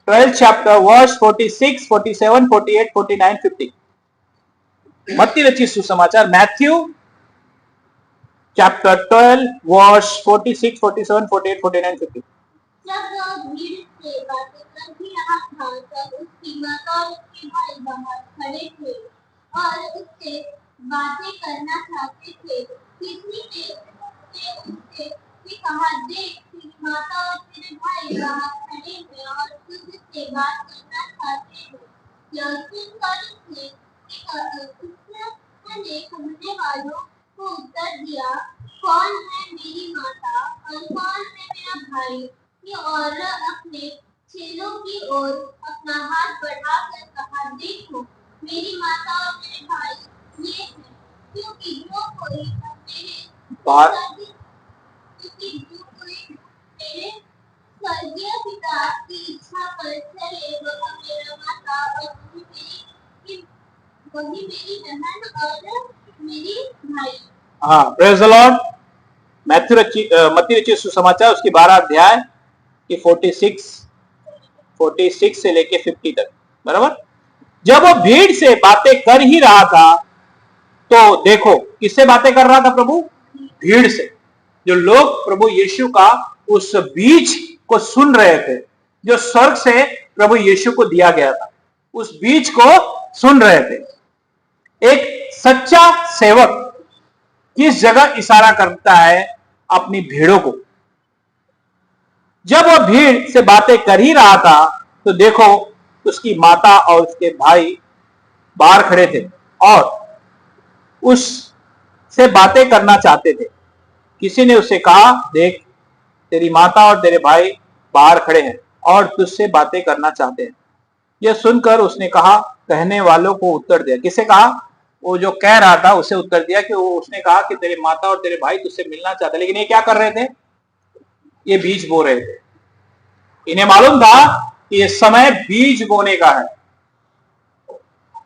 12 चैप्टर वर्स 46, 47, 48, 49, 50। मत्ती रचित सुसमाचार, मैथ्यू चैप्टर 12 वर्स 46, 47, 48, 49, 50। जब वह भीड़ से बातें कर भी रहा था तब उसकी माता और उसके भाई बाहर खड़े थे और उससे बातें करना चाहते थे। किसी ने उससे उसने कहा, देख तेरी माता और तेरे भाई बाहर खड़े हैं और तुझसे बात करना चाहते हैं। यह सुनकर उसने कहने वालों को उत्तर दिया, कौन है मेरी माता और कौन है मेरा भाई? ये औरत अपने चेलों की ओर अपना हाथ बढ़ाकर कहा, देखो मेरी माता और मेरे भाई ये हैं। क्योंकि जो कोई मेरे स्वर्गीय पिता की इच्छा पर चले, वह मेरा माता और वही मेरी बहन और मेरी भाई। हाँ, प्रेज द लॉर्ड। मत्ती रचित सुसमाचार उसकी 12 अध्याय की 46 से लेके 50 तक, बराबर। जब वो भीड़ से बातें कर ही रहा था तो देखो, किससे बातें कर रहा था प्रभु? भीड़ से। जो लोग प्रभु यीशु का उस बीज को सुन रहे थे, जो स्वर्ग से प्रभु यीशु को दिया गया था, उस बीज को सुन रहे थे। एक सच्चा सेवक किस जगह इशारा करता है? अपनी भीड़ों को। जब वह भीड़ से बातें कर ही रहा था तो देखो, उसकी माता और उसके भाई बाहर खड़े थे और उससे बातें करना चाहते थे। किसी ने उससे कहा, देख तेरी माता और तेरे भाई बाहर खड़े हैं और तुझसे बातें करना चाहते हैं। यह सुनकर उसने कहा, कहने वालों को उत्तर दिया। किसे कहा? वो जो कह रहा था उसे उत्तर दिया कि उसने कहा कि तेरी माता और तेरे भाई तुझसे मिलना चाहते। लेकिन ये क्या कर रहे थे? ये बीज बो रहे थे। इन्हें मालूम था कि ये समय बीज बोने का है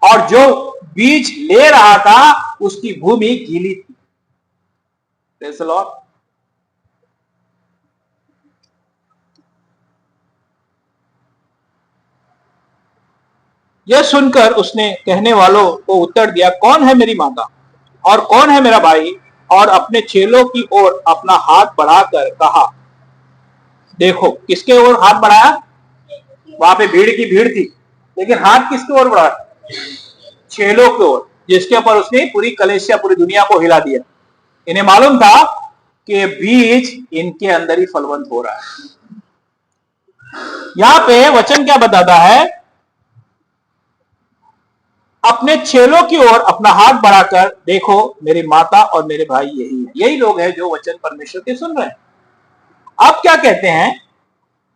और जो बीज ले रहा था उसकी भूमि गीली थी। Praise the Lord. यह सुनकर उसने कहने वालों को उत्तर दिया, कौन है मेरी माता और कौन है मेरा भाई? और अपने चेलों की ओर अपना हाथ बढ़ाकर कहा, देखो। किसके ओर हाथ बढ़ाया? वहां पे भीड़ की भीड़ थी, लेकिन हाथ किसके ओर बढ़ाया? चेलों की ओर, जिसके ऊपर उसने पूरी कलीसिया, पूरी दुनिया को हिला दिया। इन्हें मालूम था कि बीज इनके अंदर ही फलवंत हो रहा है। यहां पे वचन क्या बताता है? अपने चेलों की ओर अपना हाथ बढ़ाकर, देखो मेरी माता और मेरे भाई यही है। यही लोग हैं जो वचन परमेश्वर के सुन रहे हैं। अब क्या कहते हैं?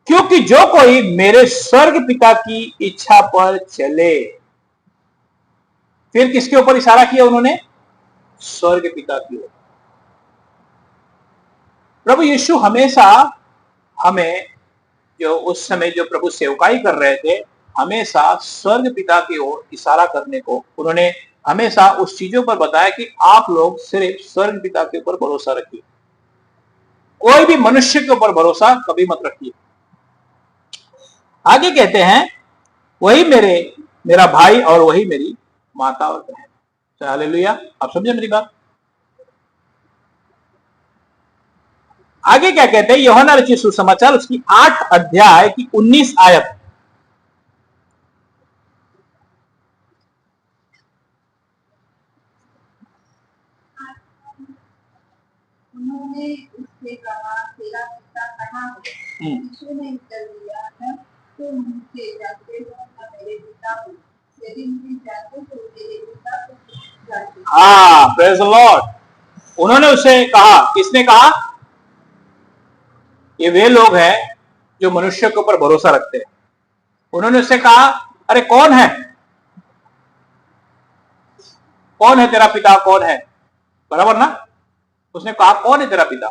क्योंकि जो कोई मेरे स्वर्ग पिता की इच्छा पर चले। फिर किसके ऊपर इशारा किया उन्होंने? स्वर्ग पिता की ओर। प्रभु यीशु हमेशा हमें, जो उस समय जो प्रभु सेवकाई कर रहे थे, हमेशा स्वर्ग पिता की ओर इशारा करने को उन्होंने हमेशा उस चीजों पर बताया कि आप लोग सिर्फ स्वर्ग पिता के ऊपर भरोसा रखिए, कोई भी मनुष्य के ऊपर भरोसा कभी मत रखिए। आगे कहते हैं, वही मेरा भाई और वही मेरी माता और बहन। हालेलुया। आप समझे मेरी बात? आगे क्या कहते हैं? यूहन्ना रचित सुसमाचार उसकी 8 अध्याय की 19 आयत। उन्होंने उससे कहा, तेरा पिता कहाँ है? यीशु ने उत्तर दिया, न तुम मुझे जानते हो न मेरे पिता को। यदि मुझे जानते तो मेरे पिता को जानते। हाँ, प्रेज़ द लॉर्ड। उन्होंने उसे कहा, किसने कहा? ये वे लोग हैं जो मनुष्य के ऊपर भरोसा रखते हैं। उन्होंने उससे कहा, अरे कौन है? कौन है तेरा पिता? कौन है? बराबर ना? उसने कहा, कौन है तेरा पिता?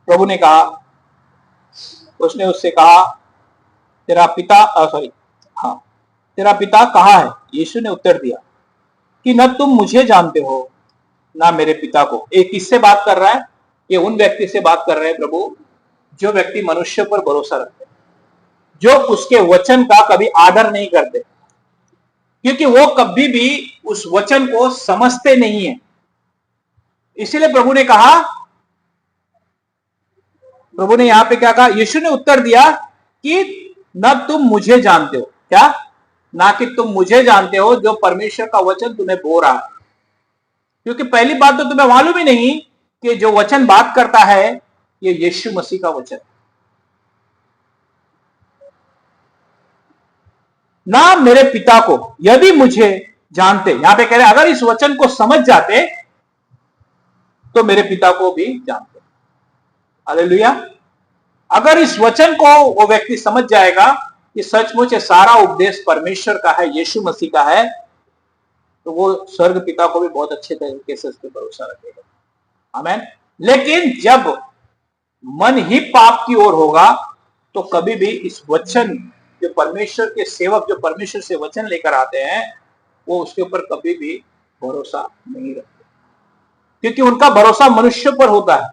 प्रभु ने कहा, उसने उससे कहा, तेरा पिता तेरा पिता कहाँ है? यीशु ने उत्तर दिया कि न तुम मुझे जानते हो ना मेरे पिता को। एक किससे बात कर रहा है? ये उन व्यक्ति से बात कर रहे हैं प्रभु, जो व्यक्ति मनुष्य पर भरोसा रखते हैं, जो उसके वचन का कभी आदर नहीं करते, क्योंकि वो कभी भी उस वचन को समझते नहीं है। इसीलिए प्रभु ने कहा, प्रभु ने यहां पे क्या कहा? यीशु ने उत्तर दिया कि न तुम मुझे जानते हो। क्या? ना कि तुम मुझे जानते हो जो परमेश्वर का वचन तुम्हें बो रहा है। क्योंकि पहली बात तो तुम्हें मालूम ही नहीं कि जो वचन बात करता है ये यीशु मसीह का वचन, ना मेरे पिता को यदि मुझे जानते, यहां पे कह रहे अगर इस वचन को समझ जाते तो मेरे पिता को भी जानते। हालेलुया। अगर इस वचन को वो व्यक्ति समझ जाएगा कि सचमुच ये सारा उपदेश परमेश्वर का है, यीशु मसीह का है, तो वो स्वर्ग पिता को भी बहुत अच्छे तरीके से उस पर भरोसा रखेगा। आमीन। लेकिन जब मन ही पाप की ओर होगा तो कभी भी इस वचन, जो परमेश्वर के सेवक जो परमेश्वर से वचन लेकर आते हैं, वो उसके ऊपर कभी भी भरोसा नहीं रखते, क्योंकि उनका भरोसा मनुष्य पर होता है।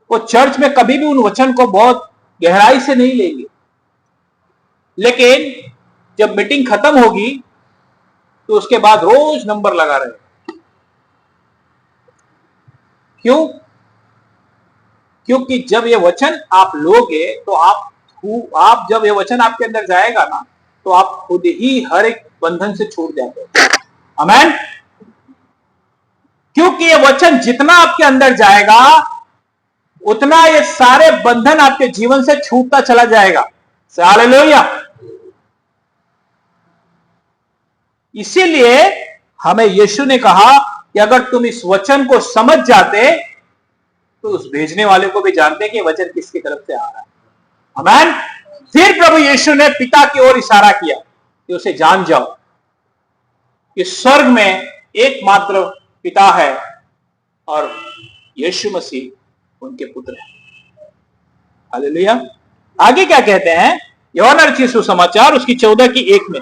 वो चर्च में कभी भी उन वचन को बहुत गहराई से नहीं लेंगे, लेकिन जब मीटिंग खत्म होगी तो उसके बाद रोज नंबर लगा रहे। क्यों? क्योंकि जब ये वचन आप लोगे तो आप जब ये वचन आपके अंदर जाएगा ना, तो आप खुद ही हर एक बंधन से छूट जाएंगे। आमीन। क्योंकि ये वचन जितना आपके अंदर जाएगा उतना ये सारे बंधन आपके जीवन से छूटता चला जाएगा। हालेलुया। इसीलिए हमें यीशु ने कहा कि अगर तुम इस वचन को समझ जाते तो उस भेजने वाले को भी जानते कि वचन किसकी तरफ से आ रहा है। आमीन। फिर प्रभु यीशु ने पिता की ओर इशारा किया कि उसे जान जाओ कि स्वर्ग में एकमात्र पिता है और यीशु मसीह उनके पुत्र हैं। हालेलुया। आगे क्या कहते हैं? यूहन्ना रचित सुसमाचार उसकी 14:1 में,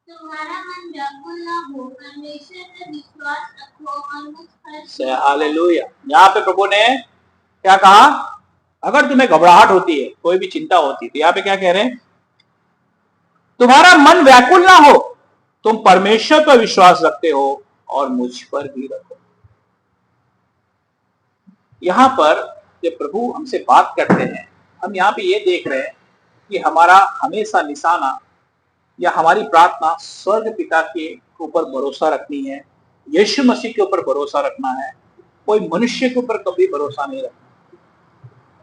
तुम्हारा मन व्याकुल न हो, परमेश्वर में विश्वास रखो और मुझ पर। हालेलुया। यहां पे प्रभु ने क्या कहा? अगर तुम्हें घबराहट होती है, कोई भी चिंता होती है, तो यहां पे क्या कह रहे हैं? तुम्हारा मन व्याकुल ना हो, तुम परमेश्वर पर विश्वास रखते हो और मुझ पर भी रखो। यहां पर जब प्रभु हमसे बात करते हैं, हम यहां पे ये देख रहे हैं कि हमारा हमेशा निशाना या हमारी प्रार्थना स्वर्ग पिता के ऊपर भरोसा रखनी है, यीशु मसीह के ऊपर भरोसा रखना है, कोई मनुष्य के ऊपर कभी भरोसा नहीं रखना।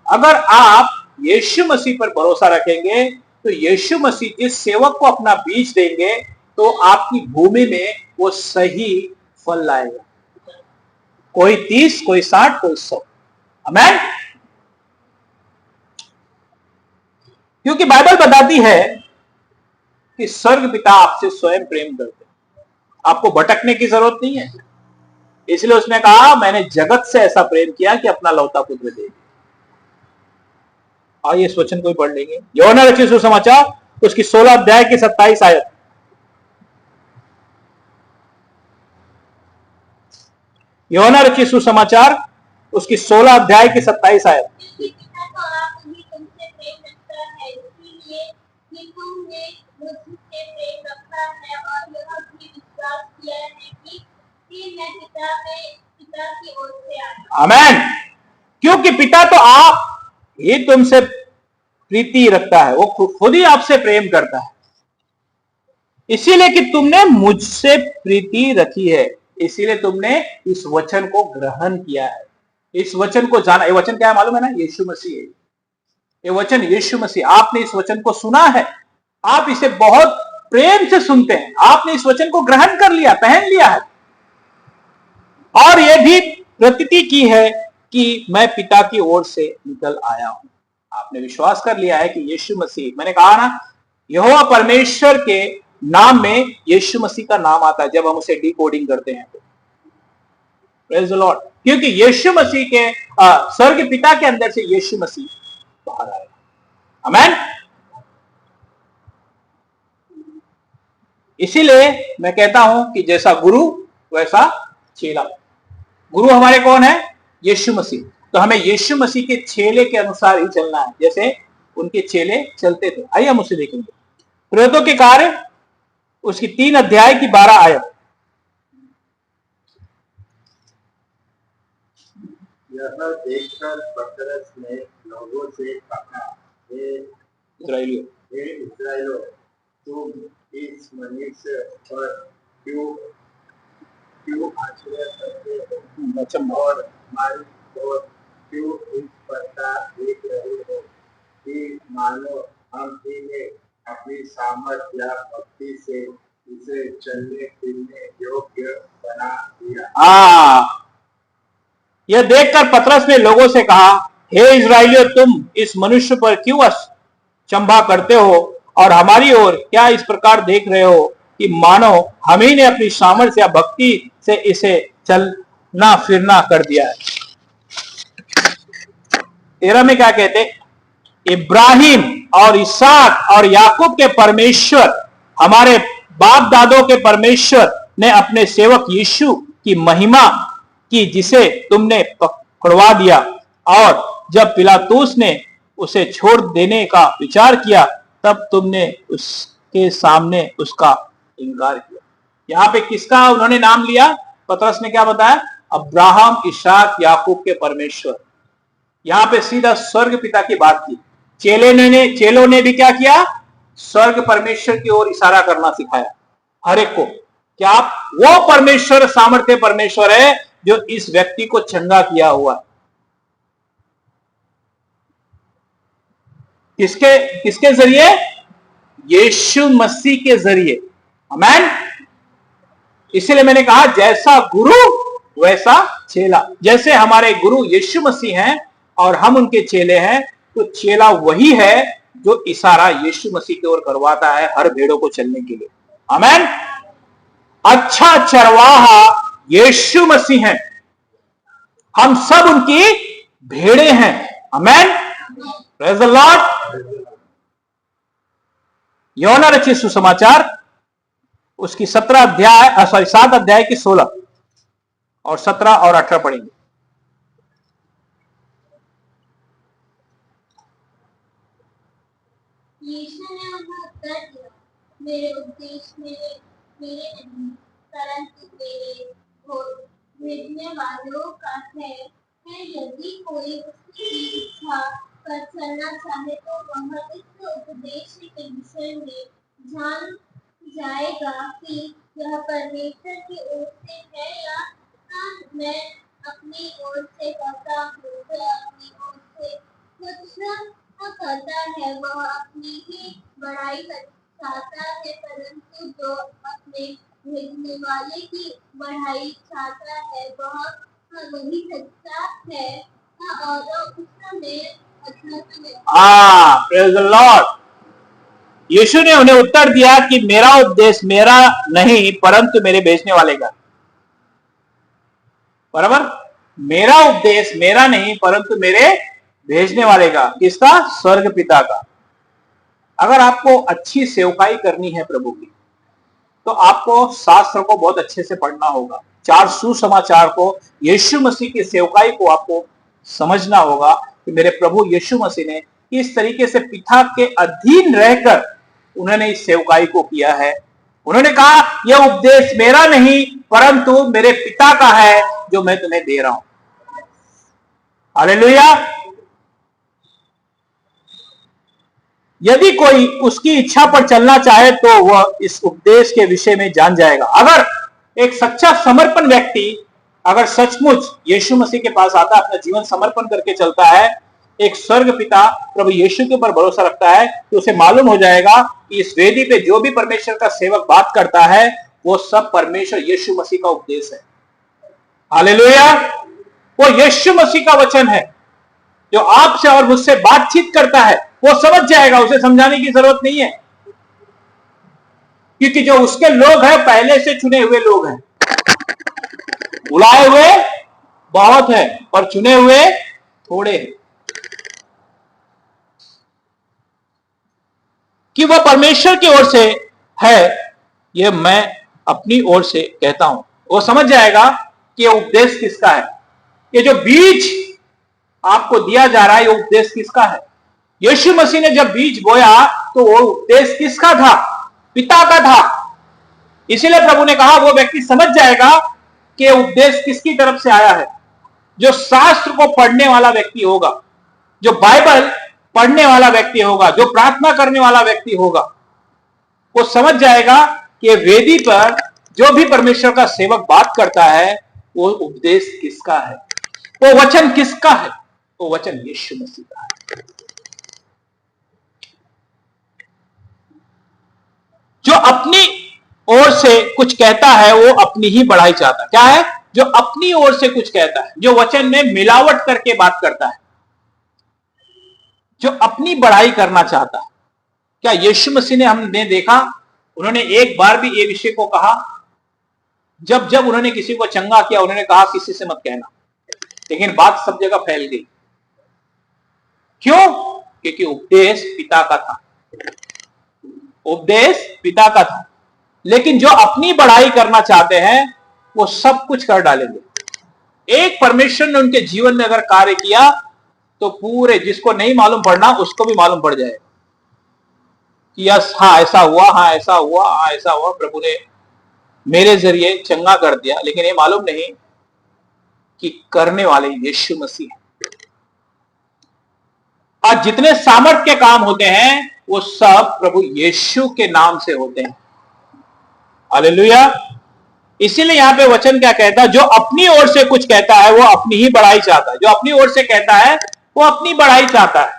अगर आप यीशु मसीह पर भरोसा रखेंगे तो यीशु मसीह जिस सेवक को अपना बीज देंगे तो आपकी भूमि में वो सही फल लाएगा, कोई 30, कोई 60, कोई 100। आमीन। क्योंकि बाइबल बताती है कि स्वर्ग पिता आपसे स्वयं प्रेम करते हैं, आपको भटकने की जरूरत नहीं है। इसलिए उसने कहा मैंने जगत से ऐसा प्रेम किया कि अपना लौता पुत्र दे। आइए इस वचन को भी पढ़ लेंगे। यूहन्ना रचित सुसमाचार उसकी 16 की 27 आयत। यूहन्ना रचित सुसमाचार उसकी 16 की 27 आयत। पिता तो आप भी तुमसे प्रेम रखता है, इसलिए कि तुमने मुझसे प्रेम रखा है और यह भी विश्वास किया है कि मैं पिता की ओर से आया। आमीन। क्योंकि पिता तो आप ही तुमसे प्रीति रखता है, वो खुद ही आपसे प्रेम करता है, इसीलिए कि तुमने मुझसे प्रीति रखी है, इसीलिए तुमने इस वचन को ग्रहण किया है, इस वचन को जाना। ये वचन क्या है मालूम है ना? यीशु मसीह है। ये वचन यीशु मसीह, आपने इस वचन को सुना है, आप इसे बहुत प्रेम से सुनते हैं, आपने इस वचन को ग्रहण कर लिया, पहन लिया है, और यह भी प्रतीति की है कि मैं पिता की ओर से निकल आया हूं। आपने विश्वास कर लिया है कि यीशु मसीह, मैंने कहा ना, यहोवा परमेश्वर के नाम में यीशु मसीह का नाम आता है जब हम उसे डिकोडिंग करते हैं। Praise the Lord. क्योंकि यीशु मसीह के स्वर्ग पिता के अंदर से यीशु मसीह बाहर आया। आमीन। इसीलिए मैं कहता हूं कि जैसा गुरु वैसा चेला। गुरु हमारे कौन है? यीशु मसीह। तो हमें यीशु मसीह के चेले के अनुसार ही चलना है, जैसे उनके चेले चलते थे। आइए हम उसे देखेंगे। प्रेरितों के कार्य उसकी 3 की 12 आयत। यह देखकर पतरस ने लोगों से कहा, हे इस्राएलियों, इस्राएलियों, तुम इस मनुष्य पर क्यों क्यों आश्रय करते हो और हमारी ओर क्यों इस प्रकार देख रहे हो कि मानो हम ही ने अपनी सामर्थ्य या भक्ति से इसे चलने फिरने योग्य बना दिया। यह देखकर पतरस ने लोगों से कहा, हे इस्राएलियों, तुम इस मनुष्य पर क्यों चंभा करते हो और हमारी ओर क्या इस प्रकार देख रहे हो कि मानो हम ही ने अपनी सामर्थ्य या भक्ति से इसे चलना फिरना कर दिया है। 13 में क्या कहते, इब्राहिम और इसहाक और याकूब के परमेश्वर, हमारे बाप दादों के परमेश्वर ने अपने सेवक यीशु की महिमा की, जिसे तुमने पकड़वा दिया, और जब पिलातुस ने उसे छोड़ देने का विचार किया तब तुमने उसके सामने उसका इनकार किया। यहां पे किसका उन्होंने नाम लिया? पतरस ने क्या बताया? अब्राहम, इसहाक, याकूब के परमेश्वर। यहां पे सीधा स्वर्ग पिता की बात की। चेलों ने भी क्या किया? स्वर्ग परमेश्वर की ओर इशारा करना सिखाया हर एक को। क्या वो परमेश्वर सामर्थ्य परमेश्वर है जो इस व्यक्ति को चंगा किया हुआ है। किसके जरिए? यीशु मसीह के जरिए। आमीन। इसीलिए मैंने कहा जैसा गुरु वैसा चेला। जैसे हमारे गुरु यीशु मसीह हैं और हम उनके चेले हैं, तो चेला वही है जो इशारा यीशु मसीह की ओर करवाता है हर भेड़ों को चलने के लिए। आमीन। अच्छा चरवाहा यीशु मसीह है, हम सब उनकी भेड़े हैं। आमीन। Praise the Lord. यूहन्ना रचित सुसमाचार उसकी 7 अध्याय की 16 और 17 और 18 पढ़ेंगे। यीशु ने उन्हें उत्तर दिया, मेरे उपदेश मेरे नहीं परंतु मेरे भेजने वालों का है। यदि कोई उसकी इच्छा पर चलना चाहे तो वह इस उपदेश के विषय में जान जाएगा कि यह परमेश्वर की ओर से है या मैं अपनी ओर से कहता हूँ। वह अपनी ओर से कुछ न करता है, वह अपनी ही बड़ाई चाहता है, परंतु जो अपने भेजने वाले की बढ़ाई चाहता है वह वही सच्चा है और उसमें प्रेज़ द लॉर्ड। यीशु ने उन्हें उत्तर दिया कि मेरा उपदेश मेरा नहीं परंतु मेरे भेजने वाले का। बराबर? मेरा उपदेश मेरा नहीं परंतु मेरे भेजने वाले का। किसका? स्वर्ग पिता का। अगर आपको अच्छी सेवकाई करनी है प्रभु की, तो आपको शास्त्र को बहुत अच्छे से पढ़ना होगा। 4 सुसमाचार को, यीशु मसीह की सेवकाई को आपको समझना होगा कि मेरे प्रभु यीशु मसीह ने इस तरीके से पिता के अधीन रहकर उन्होंने इस सेवकाई को किया है। उन्होंने कहा यह उपदेश मेरा नहीं परंतु मेरे पिता का है जो मैं तुम्हें दे रहा हूं। हालेलुया। यदि कोई उसकी इच्छा पर चलना चाहे तो वह इस उपदेश के विषय में जान जाएगा। अगर एक सच्चा समर्पण व्यक्ति अगर सचमुच यीशु मसीह के पास आता है, अपना जीवन समर्पण करके चलता है, एक स्वर्ग पिता प्रभु यीशु के ऊपर भरोसा रखता है, तो उसे मालूम हो जाएगा कि इस वेदी पे जो भी परमेश्वर का सेवक बात करता है वो सब परमेश्वर यीशु मसीह का उपदेश है। हालेलुया। वो यीशु मसीह का वचन है जो आपसे और मुझसे बातचीत करता है। वो समझ जाएगा, उसे समझाने की जरूरत नहीं है, क्योंकि जो उसके लोग हैं पहले से चुने हुए लोग हैं। बुलाए हुए बहुत है और चुने हुए थोड़े हैं। कि वह परमेश्वर की ओर से है, यह मैं अपनी ओर से कहता हूं। वो समझ जाएगा कि यह उपदेश किसका है। ये जो बीज आपको दिया जा रहा है, ये उपदेश किसका है। यीशु मसीह ने जब बीज बोया तो वो उपदेश किसका था? पिता का था। इसीलिए प्रभु ने कहा वो व्यक्ति समझ जाएगा कि उपदेश किसकी तरफ से आया है। जो शास्त्र को पढ़ने वाला व्यक्ति होगा, जो बाइबल पढ़ने वाला व्यक्ति होगा, जो प्रार्थना करने वाला व्यक्ति होगा, वो समझ जाएगा कि वेदी पर जो भी परमेश्वर का सेवक बात करता है, वो उपदेश किसका है, वो वचन किसका है? वो वचन यीशु मसीह का है। जो अपनी ओर से कुछ कहता है वो अपनी ही बढ़ाई चाहता है। क्या है? जो अपनी ओर से कुछ कहता है, जो वचन में मिलावट करके बात करता है, जो अपनी बढ़ाई करना चाहता है। क्या यीशु मसीह ने, हमने देखा, उन्होंने एक बार भी ये विषय को कहा? जब जब उन्होंने किसी को चंगा किया, उन्होंने कहा किसी से मत कहना, लेकिन बात सब जगह फैल गई। क्यों? क्योंकि उपदेश पिता का था, उपदेश पिता का था। लेकिन जो अपनी बढ़ाई करना चाहते हैं वो सब कुछ कर डालेंगे। एक परमेश्वर ने उनके जीवन में अगर कार्य किया तो पूरे, जिसको नहीं मालूम पड़ना उसको भी मालूम पड़ जाएगा कि यस, हाँ ऐसा हुआ, हाँ ऐसा हुआ, हाँ ऐसा हुआ, प्रभु ने मेरे जरिए चंगा कर दिया। लेकिन ये मालूम नहीं कि करने वाले यीशु मसीह है। और जितने सामर्थ के काम होते हैं वो सब प्रभु यीशु के नाम से होते हैं। हालेलुया। इसीलिए यहां पे वचन क्या कहता है? जो अपनी ओर से कुछ कहता है वो अपनी ही बढ़ाई चाहता है। जो अपनी ओर से कहता है वो अपनी बढ़ाई चाहता है,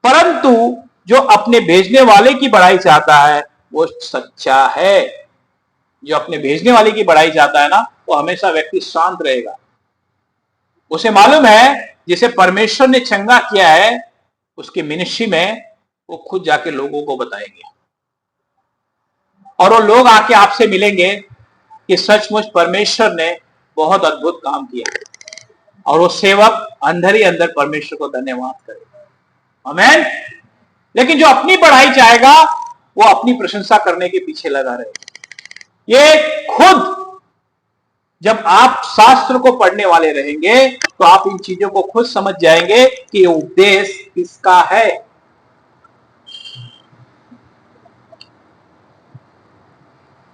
परंतु जो अपने भेजने वाले की बढ़ाई चाहता है वो सच्चा है। जो अपने भेजने वाले की बढ़ाई चाहता है ना, वो हमेशा व्यक्ति शांत रहेगा। उसे मालूम है जिसे परमेश्वर ने चंगा किया है, उसकी मिनिस्ट्री में वो खुद जाके लोगों को बताएंगे, और वो लोग आके आपसे मिलेंगे कि सचमुच परमेश्वर ने बहुत अद्भुत काम किया, और वो सेवक अंदर ही अंदर परमेश्वर को धन्यवाद करेगा। आमीन। लेकिन जो अपनी बढ़ाई चाहेगा वो अपनी प्रशंसा करने के पीछे लगा रहेगा। ये खुद, जब आप शास्त्र को पढ़ने वाले रहेंगे तो आप इन चीजों को खुद समझ जाएंगे कि ये उपदेश किसका है।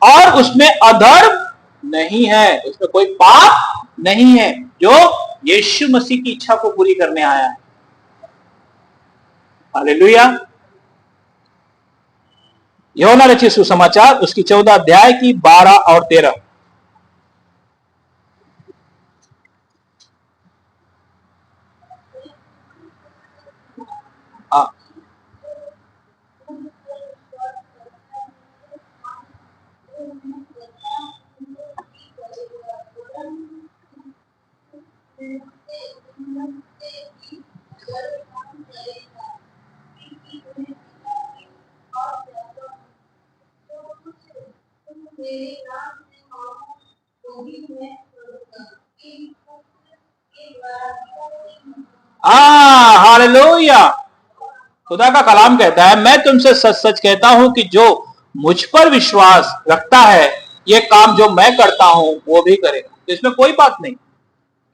और उसमें अधर्म नहीं है, उसमें कोई पाप नहीं है, जो यीशु मसीह की इच्छा को पूरी करने आया है। हालेलुया। यूहन्ना रचित सुसमाचार उसकी 14 अध्याय की 12 और 13। हाँ, हालेलुया। खुदा का कलाम कहता है, मैं तुमसे सच सच कहता हूं कि जो मुझ पर विश्वास रखता है ये काम जो मैं करता हूं वो भी करेगा। तो इसमें कोई बात नहीं,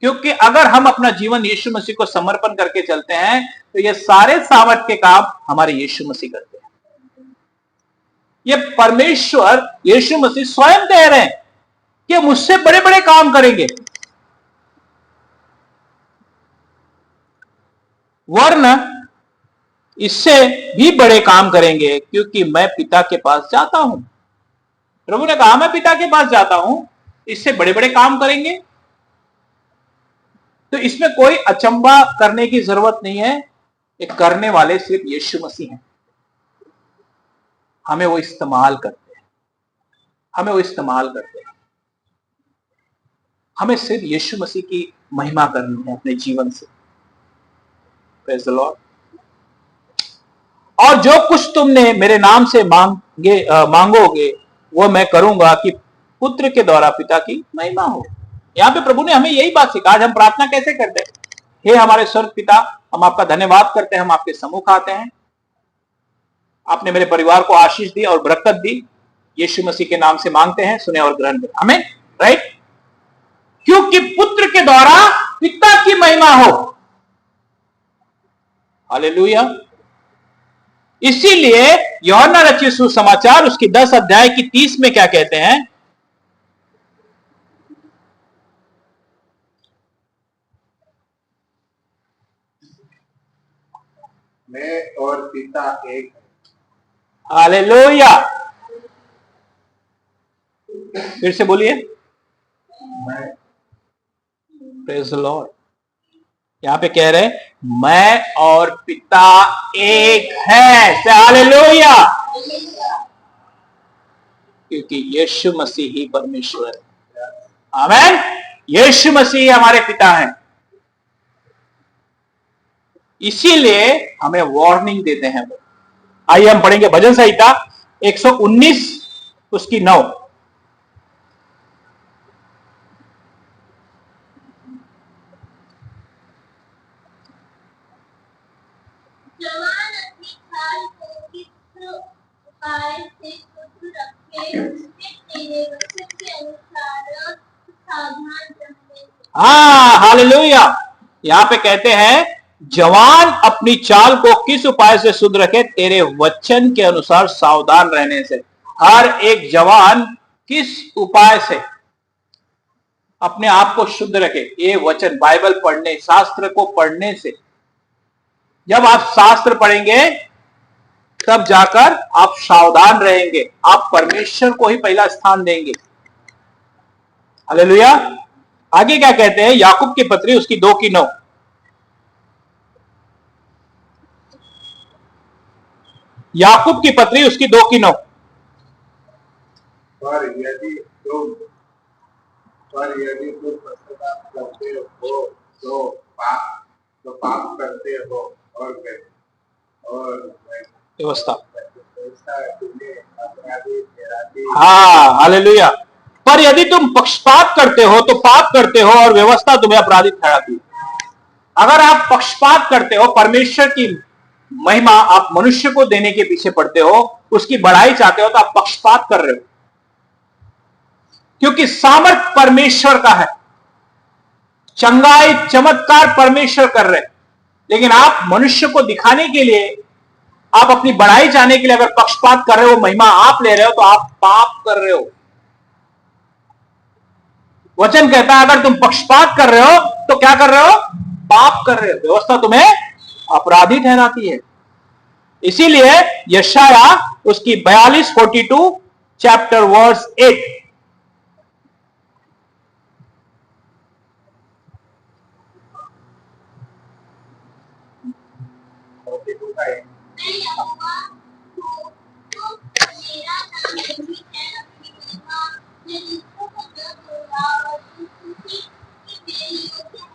क्योंकि अगर हम अपना जीवन यीशु मसीह को समर्पण करके चलते हैं तो ये सारे सामर्थ के काम हमारे यीशु मसीह करते हैं। ये परमेश्वर यीशु मसीह स्वयं कह रहे हैं कि मुझसे बड़े बड़े काम करेंगे, वरना इससे भी बड़े काम करेंगे, क्योंकि मैं पिता के पास जाता हूं। प्रभु ने कहा मैं पिता के पास जाता हूं, इससे बड़े बड़े काम करेंगे। तो इसमें कोई अचंभा करने की जरूरत नहीं है। ये करने वाले सिर्फ यीशु मसीह हैं। हमें वो इस्तेमाल करते हैं, हमें वो इस्तेमाल करते हैं। हमें सिर्फ यीशु मसीह की महिमा करनी है अपने जीवन से। Praise the Lord. और जो कुछ तुमने मेरे नाम से मांगोगे वो मैं करूंगा कि पुत्र के द्वारा पिता की महिमा हो। यहां पे प्रभु ने हमें यही बात सिखा। आज हम प्रार्थना कैसे करते हैं? हे हमारे स्वर्ग पिता, हम आपका धन्यवाद करते हैं, हम आपके सम्मुख आते हैं। आपने मेरे परिवार को आशीष दी और बरकत दी, यीशु मसीह के नाम से मांगते हैं, सुने और ग्रहण करें। आमीन। राइट? क्योंकि पुत्र के द्वारा पिता की महिमा हो। हालेलुया। इसीलिए यूहन्ना रचित सुसमाचार उसकी 10 अध्याय की 30 में क्या कहते हैं? मैं और पिता एक। हालेलुया। फिर से बोलिए, मैं प्रेज द लॉर्ड। यहां पे कह रहे मैं और पिता एक है। हालेलुया। क्योंकि यीशु मसीह ही परमेश्वर है। आमीन। यीशु मसीह हमारे पिता हैं, इसीलिए हमें वार्निंग देते हैं। आइए हम पढ़ेंगे भजन संहिता 119 उसकी 9। जवान अपनी चाल को किस उपाय से शुद्ध रखे, उसमें तेरे वचन के अनुसार सावधान रहने। हाँ, हालेलुया। यहां पे कहते हैं जवान अपनी चाल को किस उपाय से शुद्ध रखे, तेरे वचन के अनुसार सावधान रहने से। हर एक जवान किस उपाय से अपने आप को शुद्ध रखे? ये वचन, बाइबल पढ़ने, शास्त्र को पढ़ने से। जब आप शास्त्र पढ़ेंगे तब जाकर आप सावधान रहेंगे, आप परमेश्वर को ही पहला स्थान देंगे। हालेलुया। आगे क्या कहते हैं? याकूब की पत्री उसकी 2 की 9। याकूब की पत्री उसकी 2 की 9। पर यदि तुम पश्चाताप करते हो तो पाप करते हो और व्यवस्था तुम्हें अपराधी ठहराती। हाँ, हालेलुया। पर यदि तुम पक्षपात करते हो तो पाप करते हो और व्यवस्था तुम्हें अपराधी ठहराती है। अगर आप पक्षपात करते हो, परमेश्वर की महिमा आप मनुष्य को देने के पीछे पड़ते हो, उसकी बढ़ाई चाहते हो, तो आप पक्षपात कर रहे हो। क्योंकि सामर्थ परमेश्वर का है, चंगाई चमत्कार परमेश्वर कर रहे, लेकिन आप मनुष्य को दिखाने के लिए, आप अपनी बढ़ाई चाहने के लिए अगर पक्षपात कर रहे हो, महिमा आप ले रहे हो, तो आप पाप कर रहे हो। वचन कहता है अगर तुम पक्षपात कर रहे हो तो क्या कर रहे हो? पाप कर रहे हो, व्यवस्था तुम्हें अपराधी ठहराती है। इसीलिए यशाया उसकी 42:42 चैप्टर वर्स 8। मैं यहोवा हूँ, तो मेरा नाम यही है, अपनी महिमा मैं दूसरों को न दूंगा और स्तुति मेरे योग्य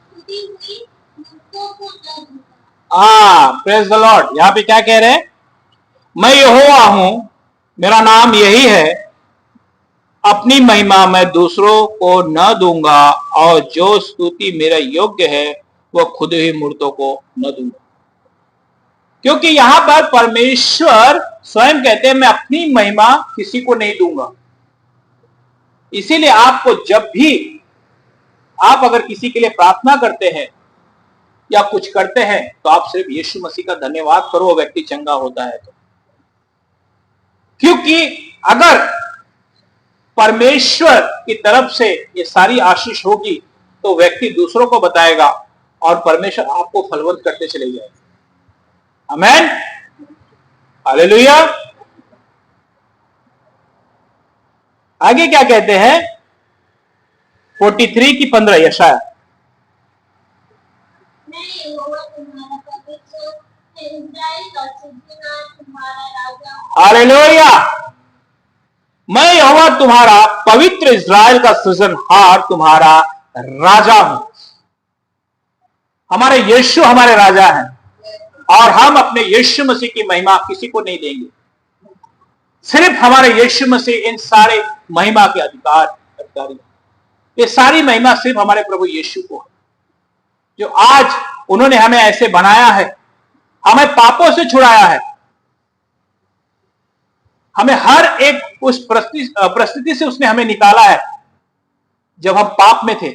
स्तुति हुई दूसरों को न दूंगा। Praise the Lord. यहां पे क्या कह रहे हैं? मैं यहोवा हूं, मेरा नाम यही है, अपनी महिमा मैं दूसरों को न दूंगा और जो स्तुति मेरा योग्य है वह खुद ही मूर्तों को न दूंगा। क्योंकि यहां पर परमेश्वर स्वयं कहते हैं मैं अपनी महिमा किसी को नहीं दूंगा। इसीलिए आपको जब भी आप अगर किसी के लिए प्रार्थना करते हैं या कुछ करते हैं तो आप सिर्फ यीशु मसीह का धन्यवाद करो, व्यक्ति चंगा होता है तो। क्योंकि अगर परमेश्वर की तरफ से ये सारी आशीष होगी तो व्यक्ति दूसरों को बताएगा और परमेश्वर आपको फलवंत करते चले जाएगा। आमीन, हालेलुया। आगे क्या कहते हैं? 43 की 15 यशाया। मैं यहोवा तुम्हारा पवित्र, इस्राएल का सिद्धनाथ तुम्हारा राजा हूँ। हालेलुया। मैं यहोवा तुम्हारा पवित्र, इस्राएल का सृजनहार तुम्हारा राजा हूं। हमारे यीशु हमारे राजा हैं और हम अपने यीशु मसीह की महिमा किसी को नहीं देंगे। सिर्फ हमारे यीशु मसीह इन सारे महिमा के अधिकारी। ये सारी महिमा सिर्फ हमारे प्रभु यीशु को है, जो आज उन्होंने हमें ऐसे बनाया है, हमें पापों से छुड़ाया है, हमें हर एक उस परिस्थिति से उसने हमें निकाला है। जब हम पाप में थे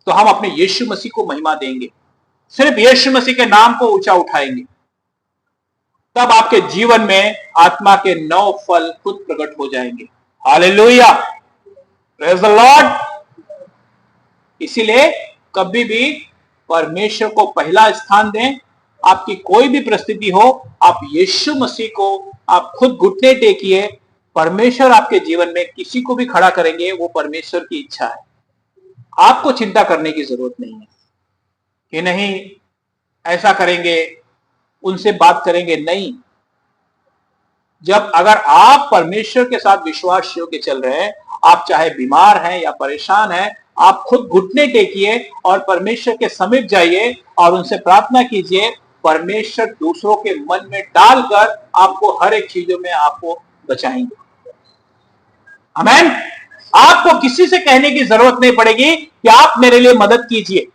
तो हम अपने यीशु मसीह को महिमा देंगे, सिर्फ यीशु मसीह के नाम को ऊंचा उठाएंगे, तब आपके जीवन में आत्मा के 9 फल खुद प्रकट हो जाएंगे। Hallelujah, praise the Lord. इसीलिए कभी भी परमेश्वर को पहला स्थान दें। आपकी कोई भी परिस्थिति हो, आप यीशु मसीह को आप खुद घुटने टेकिए, परमेश्वर आपके जीवन में किसी को भी खड़ा करेंगे, वो परमेश्वर की इच्छा है। आपको चिंता करने की जरूरत नहीं है कि नहीं ऐसा करेंगे, उनसे बात करेंगे, नहीं। जब अगर आप परमेश्वर के साथ विश्वास योग्य चल रहे हैं, आप चाहे बीमार हैं या परेशान हैं, आप खुद घुटने टेकिए और परमेश्वर के समीप जाइए और उनसे प्रार्थना कीजिए। परमेश्वर दूसरों के मन में डालकर आपको हर एक चीजों में आपको बचाएंगे। आमीन। आपको किसी से कहने की जरूरत नहीं पड़ेगी कि आप मेरे लिए मदद कीजिए।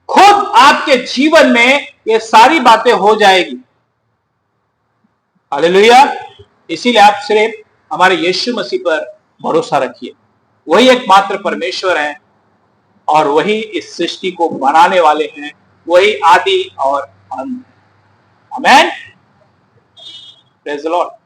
खुद आपके जीवन में ये सारी बातें हो जाएगी। हालेलुया। इसीलिए आप सिर्फ हमारे यीशु मसीह पर भरोसा रखिए। वही एकमात्र परमेश्वर है और वही इस सृष्टि को बनाने वाले हैं। वही आदि और अंत। आमीन। Praise the Lord.